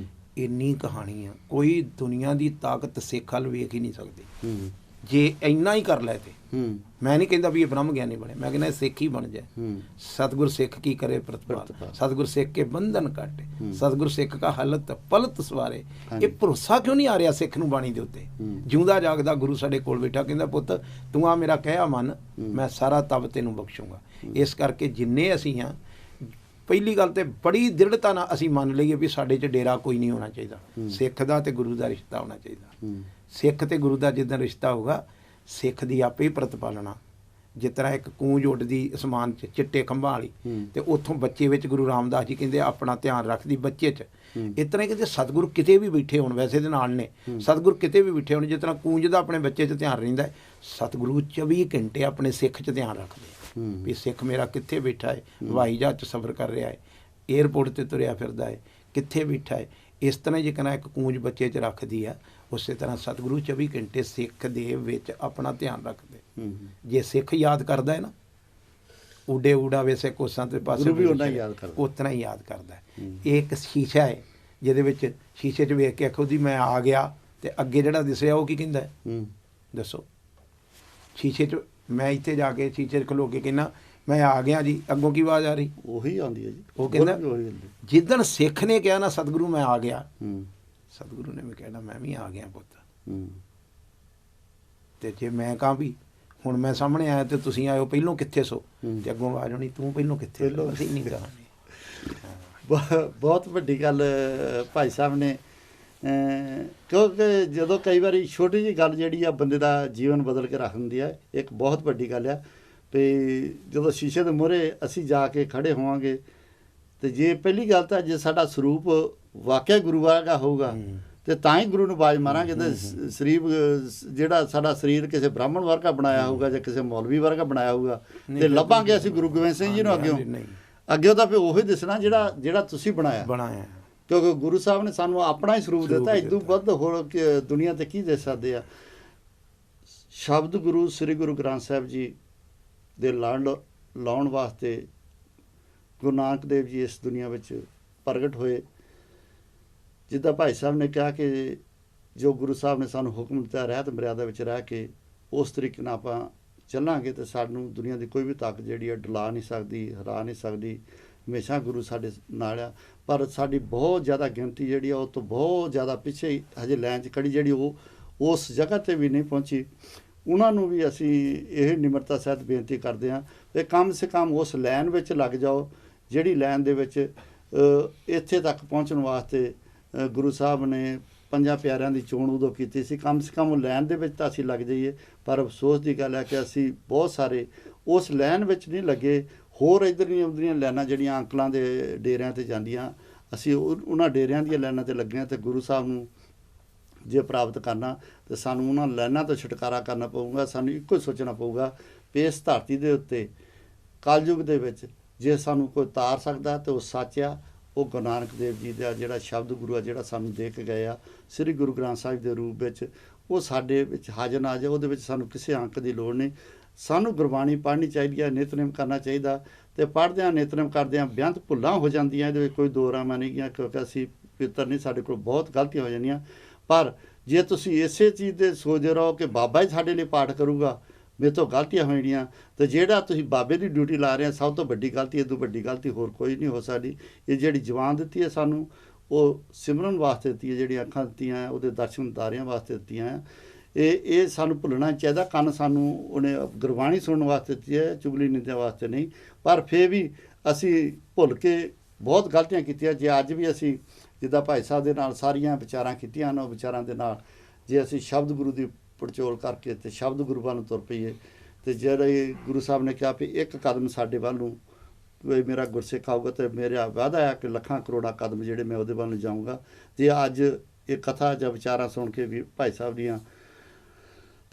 ਇੰਨੀ ਕਹਾਣੀ ਆ, ਕੋਈ ਦੁਨੀਆ ਦੀ ਤਾਕਤ ਸਿੱਖ ਵੱਲ ਵੇਖ ਹੀ ਨਹੀਂ ਸਕਦੀ। ਜੇ ਇੰਨਾ ਹੀ ਕਰ ਲੈ ਤੇ ਮੈਂ ਨਹੀਂ ਕਹਿੰਦਾ ਵੀ ਇਹ ਬ੍ਰਹਮ ਗਿਆਨੀ ਬਣੇ, ਮੈਂ ਕਹਿੰਦਾ ਸਿੱਖ ਹੀ ਬਣ ਜਾਏ। ਸਤਿਗੁਰ ਸਿੱਖ ਕੀ ਕਰੇ ਪ੍ਰਤਪਾਲ, ਸਤਿਗੁਰ ਸਿੱਖ ਕੇ ਬੰਧਨ ਕਾਟੇ, ਸਤਿਗੁਰ ਸਿੱਖ ਕਾ ਹਲਤ ਪਲਤ ਸਵਾਰੇ। ਇਹ ਭਰੋਸਾ ਕਿਉਂ ਨਹੀਂ ਆ ਰਿਹਾ ਸਿੱਖ ਨੂੰ ਬਾਣੀ ਦੇ ਉੱਤੇ? ਜਿਉਂਦਾ ਜਾਗਦਾ ਗੁਰੂ ਸਾਡੇ ਕੋਲ ਬੈਠਾ, ਕਹਿੰਦਾ ਪੁੱਤ ਤੂੰ ਆ ਮੇਰਾ ਕਹਿਆ ਮੰਨ, ਮੈਂ ਸਾਰਾ ਤਬ ਤੈਨੂੰ ਬਖਸ਼ੂੰਗਾ। ਇਸ ਕਰਕੇ ਜਿੰਨੇ ਅਸੀਂ ਹਾਂ, ਪਹਿਲੀ ਗੱਲ ਤੇ ਬੜੀ ਦ੍ਰਿੜਤਾ ਨਾਲ ਅਸੀਂ ਮੰਨ ਲਈਏ ਵੀ ਸਾਡੇ 'ਚ ਡੇਰਾ ਕੋਈ ਨਹੀਂ ਹੋਣਾ ਚਾਹੀਦਾ। ਸਿੱਖ ਦਾ ਤੇ ਗੁਰੂ ਦਾ ਰਿਸ਼ਤਾ ਹੋਣਾ ਚਾਹੀਦਾ। ਸਿੱਖ ਤੇ ਗੁਰੂ ਦਾ ਜਿੱਦਾਂ ਰਿਸ਼ਤਾ ਹੋਊਗਾ, ਸਿੱਖ ਦੀ ਆਪੇ ਹੀ ਪ੍ਰਤਪਾਲਣਾ। ਜਿਸ ਤਰ੍ਹਾਂ ਇੱਕ ਕੂੰਜ ਉੱਡਦੀ ਅਸਮਾਨ 'ਚ ਚਿੱਟੇ ਖੰਭਾਂ ਵਾਲੀ, ਤੇ ਉੱਥੋਂ ਬੱਚੇ ਵਿੱਚ ਗੁਰੂ ਰਾਮਦਾਸ ਜੀ ਕਹਿੰਦੇ ਆਪਣਾ ਧਿਆਨ ਰੱਖਦੀ ਬੱਚੇ 'ਚ। ਇਸ ਤਰ੍ਹਾਂ ਕਹਿੰਦੇ ਸਤਿਗੁਰੂ ਕਿਤੇ ਵੀ ਬੈਠੇ ਹੋਣ, ਵੈਸੇ ਦੇ ਨਾਲ ਨੇ ਸਤਿਗੁਰੂ ਕਿਤੇ ਵੀ ਬੈਠੇ ਹੋਣ, ਜਿਸ ਤਰ੍ਹਾਂ ਕੂੰਜ ਦਾ ਆਪਣੇ ਬੱਚੇ 'ਚ ਧਿਆਨ ਰਹਿੰਦਾ, ਸਤਿਗੁਰੂ 24 ਘੰਟੇ ਆਪਣੇ ਸਿੱਖ 'ਚ ਧਿਆਨ ਰੱਖਦੇ ਵੀ ਸਿੱਖ ਮੇਰਾ ਕਿੱਥੇ ਬੈਠਾ ਹੈ, ਹਵਾਈ ਜਹਾਜ਼ 'ਚ ਸਫ਼ਰ ਕਰ ਰਿਹਾ ਹੈ, ਏਅਰਪੋਰਟ 'ਤੇ ਤੁਰਿਆ ਫਿਰਦਾ ਹੈ, ਕਿੱਥੇ ਬੈਠਾ ਹੈ। ਇਸ ਤਰ੍ਹਾਂ ਜੇ ਕਹਿੰਦਾ ਇੱਕ ਕੂੰਜ ਬੱਚੇ 'ਚ ਰੱਖਦੀ ਆ, ਉਸੇ ਤਰ੍ਹਾਂ ਸਤਿਗੁਰੂ 24 ਘੰਟੇ ਸਿੱਖ ਦੇ ਵਿੱਚ ਆਪਣਾ ਧਿਆਨ ਰੱਖਦੇ। ਜੇ ਸਿੱਖ ਯਾਦ ਕਰਦਾ ਹੈ ਨਾ, ਊਡੇ ਊੜਾ ਵੇਸੇ ਕੋਸਾਂ ਤੇ ਪਾਸੇ ਵੀ ਉਤਨਾ ਹੀ ਯਾਦ ਕਰਦਾ। ਇਹ ਇੱਕ ਸ਼ੀਸ਼ਾ ਹੈ ਜਿਹਦੇ ਵਿੱਚ ਸ਼ੀਸ਼ੇ 'ਚ ਵੇਖ ਕੇ ਆਖੋ ਜੀ ਮੈਂ ਆ ਗਿਆ, ਤੇ ਅੱਗੇ ਜਿਹੜਾ ਦਿਸਿਆ ਉਹ ਕੀ ਕਹਿੰਦਾ ਦੱਸੋ? ਸ਼ੀਸ਼ੇ 'ਚ ਮੈਂ ਇੱਥੇ ਜਾ ਕੇ ਸ਼ੀਸ਼ੇ 'ਚ ਖਲੋ ਕੇ ਕਹਿੰਦਾ ਮੈਂ ਆ ਗਿਆ ਜੀ, ਅੱਗੋਂ ਕੀ ਆਵਾਜ਼ ਆ ਰਹੀ? ਉਹੀ ਆਉਂਦੀ ਹੈ ਜੀ। ਉਹ ਕਹਿੰਦਾ ਜਿੱਦਣ ਸਿੱਖ ਨੇ ਕਿਹਾ ਨਾ ਸਤਿਗੁਰੂ ਮੈਂ ਆ ਗਿਆ, ਸਤਿਗੁਰੂ ਨੇ ਵੀ ਕਹਿਣਾ ਮੈਂ ਵੀ ਆ ਗਿਆ ਪੁੱਤ। ਤੇ ਜੇ ਮੈਂ ਕਹਾਂ ਵੀ ਹੁਣ ਮੈਂ ਸਾਹਮਣੇ ਆਇਆ ਤੇ ਤੁਸੀਂ ਆਇਓ, ਪਹਿਲੋਂ ਕਿੱਥੇ ਸੋ? ਤੇ ਅੱਗੋਂ ਆਵਾਜ਼ ਆਉਣੀ ਤੂੰ ਪਹਿਲੋਂ ਕਿੱਥੇ? ਅਸੀਂ ਨਹੀਂ ਕਹਾਂਗੇ। ਬਹੁਤ ਵੱਡੀ ਗੱਲ ਭਾਈ ਸਾਹਿਬ ਨੇ, ਕਿਉਂਕਿ ਜਦੋਂ ਕਈ ਵਾਰੀ ਛੋਟੀ ਜਿਹੀ ਗੱਲ ਜਿਹੜੀ ਆ ਬੰਦੇ ਦਾ ਜੀਵਨ ਬਦਲ ਕੇ ਰੱਖ ਦਿੰਦੀ ਹੈ। ਇੱਕ ਬਹੁਤ ਵੱਡੀ ਗੱਲ ਆ ਵੀ ਜਦੋਂ ਸ਼ੀਸ਼ੇ ਦੇ ਮੂਹਰੇ ਅਸੀਂ ਜਾ ਕੇ ਖੜ੍ਹੇ ਹੋਵਾਂਗੇ, ਅਤੇ ਜੇ ਪਹਿਲੀ ਗੱਲ ਤਾਂ ਜੇ ਸਾਡਾ ਸਰੂਪ ਵਾਕਿਆ ਗੁਰੂ ਵਰਗਾ ਹੋਊਗਾ ਤੇ ਤਾਂ ਹੀ ਗੁਰੂ ਨੂੰ ਆਵਾਜ਼ ਮਾਰਾਂਗੇ। ਤੇ ਸਰੀਰ ਜਿਹੜਾ ਸਾਡਾ ਸਰੀਰ ਕਿਸੇ ਬ੍ਰਾਹਮਣ ਵਰਗਾ ਬਣਾਇਆ ਹੋਊਗਾ ਜਾਂ ਕਿਸੇ ਮੌਲਵੀ ਵਰਗਾ ਬਣਾਇਆ ਹੋਊਗਾ, ਤੇ ਲੱਭਾਂਗੇ ਅਸੀਂ ਗੁਰੂ ਗੋਬਿੰਦ ਸਿੰਘ ਜੀ ਨੂੰ ਅੱਗੇ ਤਾਂ ਫਿਰ ਉਹੀ ਦਿਸਣਾ ਜਿਹੜਾ ਤੁਸੀਂ ਬਣਾਇਆ। ਕਿਉਂਕਿ ਗੁਰੂ ਸਾਹਿਬ ਨੇ ਸਾਨੂੰ ਆਪਣਾ ਹੀ ਸਰੂਪ ਦਿੱਤਾ, ਇਦੋਂ ਵੱਧ ਹੋਰ ਦੁਨੀਆ 'ਤੇ ਕੀ ਦੇ ਸਕਦੇ ਆ। ਸ਼ਬਦ ਗੁਰੂ ਸ੍ਰੀ ਗੁਰੂ ਗ੍ਰੰਥ ਸਾਹਿਬ ਜੀ ਦੇ ਲੜ ਲਾਉਣ ਵਾਸਤੇ ਗੁਰੂ ਨਾਨਕ ਦੇਵ ਜੀ ਇਸ ਦੁਨੀਆ ਵਿੱਚ ਪ੍ਰਗਟ ਹੋਏ। ਜਿੱਦਾਂ ਭਾਈ ਸਾਹਿਬ ਨੇ ਕਿਹਾ ਕਿ ਜੋ ਗੁਰੂ ਸਾਹਿਬ ਨੇ ਸਾਨੂੰ ਹੁਕਮ ਦਿੱਤਾ, ਰਹਿਤ ਮਰਿਆਦਾ ਵਿੱਚ ਰਹਿ ਕੇ ਉਸ ਤਰੀਕੇ ਨਾਲ ਆਪਾਂ ਚੱਲਾਂਗੇ ਤੇ ਸਾਨੂੰ ਦੁਨੀਆ ਦੀ ਕੋਈ ਵੀ ਤਾਕਤ ਜਿਹੜੀ ਆ ਡੁਲਾ ਨਹੀਂ ਸਕਦੀ, ਹਰਾ ਨਹੀਂ ਸਕਦੀ। ਹਮੇਸ਼ਾ ਗੁਰੂ ਸਾਡੇ ਨਾਲ ਆ। ਪਰ ਸਾਡੀ ਬਹੁਤ ਜ਼ਿਆਦਾ ਗਿਣਤੀ ਜਿਹੜੀ ਆ ਉਹ ਤੋਂ ਬਹੁਤ ਜ਼ਿਆਦਾ ਪਿੱਛੇ ਹਜੇ ਲਾਈਨ 'ਚ ਖੜੀ, ਜਿਹੜੀ ਉਹ ਉਸ ਜਗ੍ਹਾ 'ਤੇ ਵੀ ਨਹੀਂ ਪਹੁੰਚੀ। ਉਹਨਾਂ ਨੂੰ ਵੀ ਅਸੀਂ ਇਹ ਨਿਮਰਤਾ ਸਹਿਤ ਬੇਨਤੀ ਕਰਦੇ ਹਾਂ ਕਿ ਕਮ ਸੇ ਕਮ ਉਸ ਲਾਈਨ ਵਿੱਚ ਲੱਗ ਜਾਓ, ਜਿਹੜੀ ਲਾਈਨ ਦੇ ਵਿੱਚ ਇੱਥੇ ਤੱਕ ਪਹੁੰਚਣ ਵਾਸਤੇ ਗੁਰੂ ਸਾਹਿਬ ਨੇ ਪੰਜਾਂ ਪਿਆਰਿਆਂ ਦੀ ਚੋਣ ਉਦੋਂ ਕੀਤੀ ਸੀ, ਕਮ ਸੇ ਕਮ ਉਹ ਲਾਈਨ ਦੇ ਵਿੱਚ ਤਾਂ ਅਸੀਂ ਲੱਗ ਜਾਈਏ। ਪਰ ਅਫਸੋਸ ਦੀ ਗੱਲ ਹੈ ਕਿ ਅਸੀਂ ਬਹੁਤ ਸਾਰੇ ਉਸ ਲਾਈਨ ਵਿੱਚ ਨਹੀਂ ਲੱਗੇ। ਹੋਰ ਇੱਧਰ ਦੀਆਂ ਉੱਧਰੀਆਂ ਲਾਈਨਾਂ ਜਿਹੜੀਆਂ ਅੰਕਲਾਂ ਦੇ ਡੇਰਿਆਂ ਤੇ ਜਾਂਦੀਆਂ, ਅਸੀਂ ਉਹਨਾਂ ਡੇਰਿਆਂ ਦੀਆਂ ਲਾਈਨਾਂ ਤੇ ਲੱਗੇ ਹਾਂ। ਤੇ ਗੁਰੂ ਸਾਹਿਬ ਨੂੰ ਜੇ ਪ੍ਰਾਪਤ ਕਰਨਾ ਤੇ ਸਾਨੂੰ ਉਹਨਾਂ ਲਾਈਨਾਂ ਤੋਂ ਛੁਟਕਾਰਾ ਕਰਨਾ ਪਊਗਾ। ਸਾਨੂੰ ਇੱਕੋ ਹੀ ਸੋਚਣਾ ਪਊਗਾ ਵੀ ਇਸ ਧਰਤੀ ਦੇ ਉੱਤੇ ਕਲਯੁਗ ਦੇ ਵਿੱਚ ਜੇ ਸਾਨੂੰ ਕੋਈ ਤਾਰ ਸਕਦਾ ਤੇ ਉਹ ਸੱਚ ਆ, ਉਹ ਗੁਰੂ ਨਾਨਕ ਦੇਵ ਜੀ ਦਾ ਜਿਹੜਾ ਸ਼ਬਦ ਗੁਰੂ ਆ, ਜਿਹੜਾ ਸਾਨੂੰ ਦੇ ਕੇ ਗਏ ਆ ਸ੍ਰੀ ਗੁਰੂ ਗ੍ਰੰਥ ਸਾਹਿਬ ਦੇ ਰੂਪ ਵਿੱਚ, ਉਹ ਸਾਡੇ ਵਿੱਚ ਹਾਜ਼ਰ ਨਾ ਜਾਏ। ਉਹਦੇ ਵਿੱਚ ਸਾਨੂੰ ਕਿਸੇ ਅੰਕ ਦੀ ਲੋੜ ਨਹੀਂ। ਸਾਨੂੰ ਗੁਰਬਾਣੀ ਪੜ੍ਹਨੀ ਚਾਹੀਦੀ ਹੈ, ਨਿਤਨੇਮ ਕਰਨਾ ਚਾਹੀਦਾ। ਤੇ ਪੜ੍ਹਦਿਆਂ ਨਿਤਨੇਮ ਕਰਦਿਆਂ ਬੇਅੰਤ ਭੁੱਲਾਂ ਹੋ ਜਾਂਦੀਆਂ, ਇਹਦੇ ਵਿੱਚ ਕੋਈ ਦੋ ਰਾਮਾਂ ਨਹੀਂ ਗੀਆਂ, ਕਿਉਂਕਿ ਅਸੀਂ ਪਿੱਤਰ ਨਹੀਂ, ਸਾਡੇ ਕੋਲ ਬਹੁਤ ਗਲਤੀਆਂ ਹੋ ਜਾਂਦੀਆਂ। ਪਰ ਜੇ ਤੁਸੀਂ ਇਸੇ ਚੀਜ਼ ਦੇ ਸੋਚਦੇ ਰਹੋ ਕਿ ਬਾਬਾ ਹੀ ਸਾਡੇ ਲਈ ਪਾਠ ਕਰੂਗਾ, ਮੇਰੇ ਤੋਂ ਗਲਤੀਆਂ ਹੋ ਜਾਣੀਆਂ, ਤੇ ਜਿਹੜਾ ਤੁਸੀਂ ਬਾਬੇ ਦੀ ਡਿਊਟੀ ਲਾ ਰਹੇ ਆ, ਸਭ ਤੋਂ ਵੱਡੀ ਗਲਤੀ, ਇਹ ਤੋਂ ਵੱਡੀ ਗਲਤੀ ਹੋਰ ਕੋਈ ਨਹੀਂ ਹੋ ਸਕਦੀ। ਇਹ ਜਿਹੜੀ ਜਵਾਨ ਦਿੱਤੀ ਹੈ ਸਾਨੂੰ, ਉਹ ਸਿਮਰਨ ਵਾਸਤੇ ਦਿੱਤੀ ਹੈ, ਜਿਹੜੀਆਂ ਅੱਖਾਂ ਦਿੱਤੀਆਂ ਉਹਦੇ ਦਰਸ਼ਨ ਦਾਰਿਆਂ ਵਾਸਤੇ ਦਿੱਤੀਆਂ ਹੈ। ਇਹ ਸਾਨੂੰ ਭੁੱਲਣਾ ਚਾਹੀਦਾ। ਕੰਨ ਸਾਨੂੰ ਉਹਨੇ ਗੁਰਬਾਣੀ ਸੁਣਨ ਵਾਸਤੇ ਦਿੱਤੀ ਹੈ, ਚੁਗਲੀ ਨਿੰਦਿਆ ਵਾਸਤੇ ਨਹੀਂ। ਪਰ ਫਿਰ ਵੀ ਅਸੀਂ ਭੁੱਲ ਕੇ ਬਹੁਤ ਗਲਤੀਆਂ ਕੀਤੀਆਂ। ਜੇ ਅੱਜ ਵੀ ਅਸੀਂ ਜਿੱਦਾਂ ਭਾਈ ਸਾਹਿਬ ਦੇ ਨਾਲ ਸਾਰੀਆਂ ਵਿਚਾਰਾਂ ਕੀਤੀਆਂ ਹਨ, ਉਹ ਵਿਚਾਰਾਂ ਦੇ ਨਾਲ ਜੇ ਅਸੀਂ ਸ਼ਬਦ ਗੁਰੂ ਦੀ ਪੜਚੋਲ ਕਰਕੇ ਤੇ ਸ਼ਬਦ ਗੁਰੂ ਵੱਲ ਨੂੰ ਤੁਰ ਪਈਏ, ਤੇ ਜਿਹੜੇ ਗੁਰੂ ਸਾਹਿਬ ਨੇ ਕਿਹਾ ਵੀ ਇੱਕ ਕਦਮ ਸਾਡੇ ਵੱਲ ਨੂੰ ਕੋਈ ਮੇਰਾ ਗੁਰਸਿੱਖ ਆਊਗਾ, ਤੇ ਮੇਰਾ ਵਾਅਦਾ ਹੈ ਕਿ ਲੱਖਾਂ ਕਰੋੜਾਂ ਕਦਮ ਜਿਹੜੇ ਮੈਂ ਉਹਦੇ ਵੱਲ ਨੂੰ ਜਾਊਂਗਾ। ਤੇ ਅੱਜ ਇਹ ਕਥਾ ਜਾਂ ਵਿਚਾਰਾਂ ਸੁਣ ਕੇ ਵੀ ਭਾਈ ਸਾਹਿਬ ਦੀਆਂ,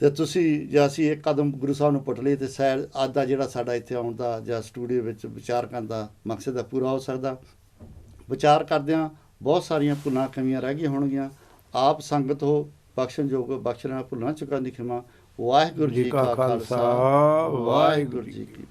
ਤੇ ਤੁਸੀਂ ਜੇ ਅਸੀਂ ਇੱਕ ਕਦਮ ਗੁਰੂ ਸਾਹਿਬ ਨੂੰ ਪੁੱਟ ਲਈ, ਤੇ ਸ਼ਾਇਦ ਅੱਜ ਦਾ ਜਿਹੜਾ ਸਾਡਾ ਇੱਥੇ ਆਉਣ ਦਾ ਜਾਂ ਸਟੂਡੀਓ ਵਿੱਚ ਵਿਚਾਰ ਕਰਨ ਦਾ ਮਕਸਦ ਹੈ ਪੂਰਾ ਹੋ ਸਕਦਾ। ਵਿਚਾਰ ਕਰਦਿਆਂ ਬਹੁਤ ਸਾਰੀਆਂ ਭੁੱਲਾਂ ਕਮੀਆਂ ਰਹਿ ਗਈਆਂ ਹੋਣਗੀਆਂ। ਆਪ ਸੰਗਤ ਹੋ, ਬਖਸ਼ਣਯੋਗ, ਬਖਸ਼ਣਾ ਭੁੱਲਾਂ ਚੁੱਕਾਂ ਦੀ ਖਿਮਾ। ਵਾਹਿਗੁਰੂ ਜੀ ਕਾ ਖਾਲਸਾ, ਵਾਹਿਗੁਰੂ ਜੀ ਕੀ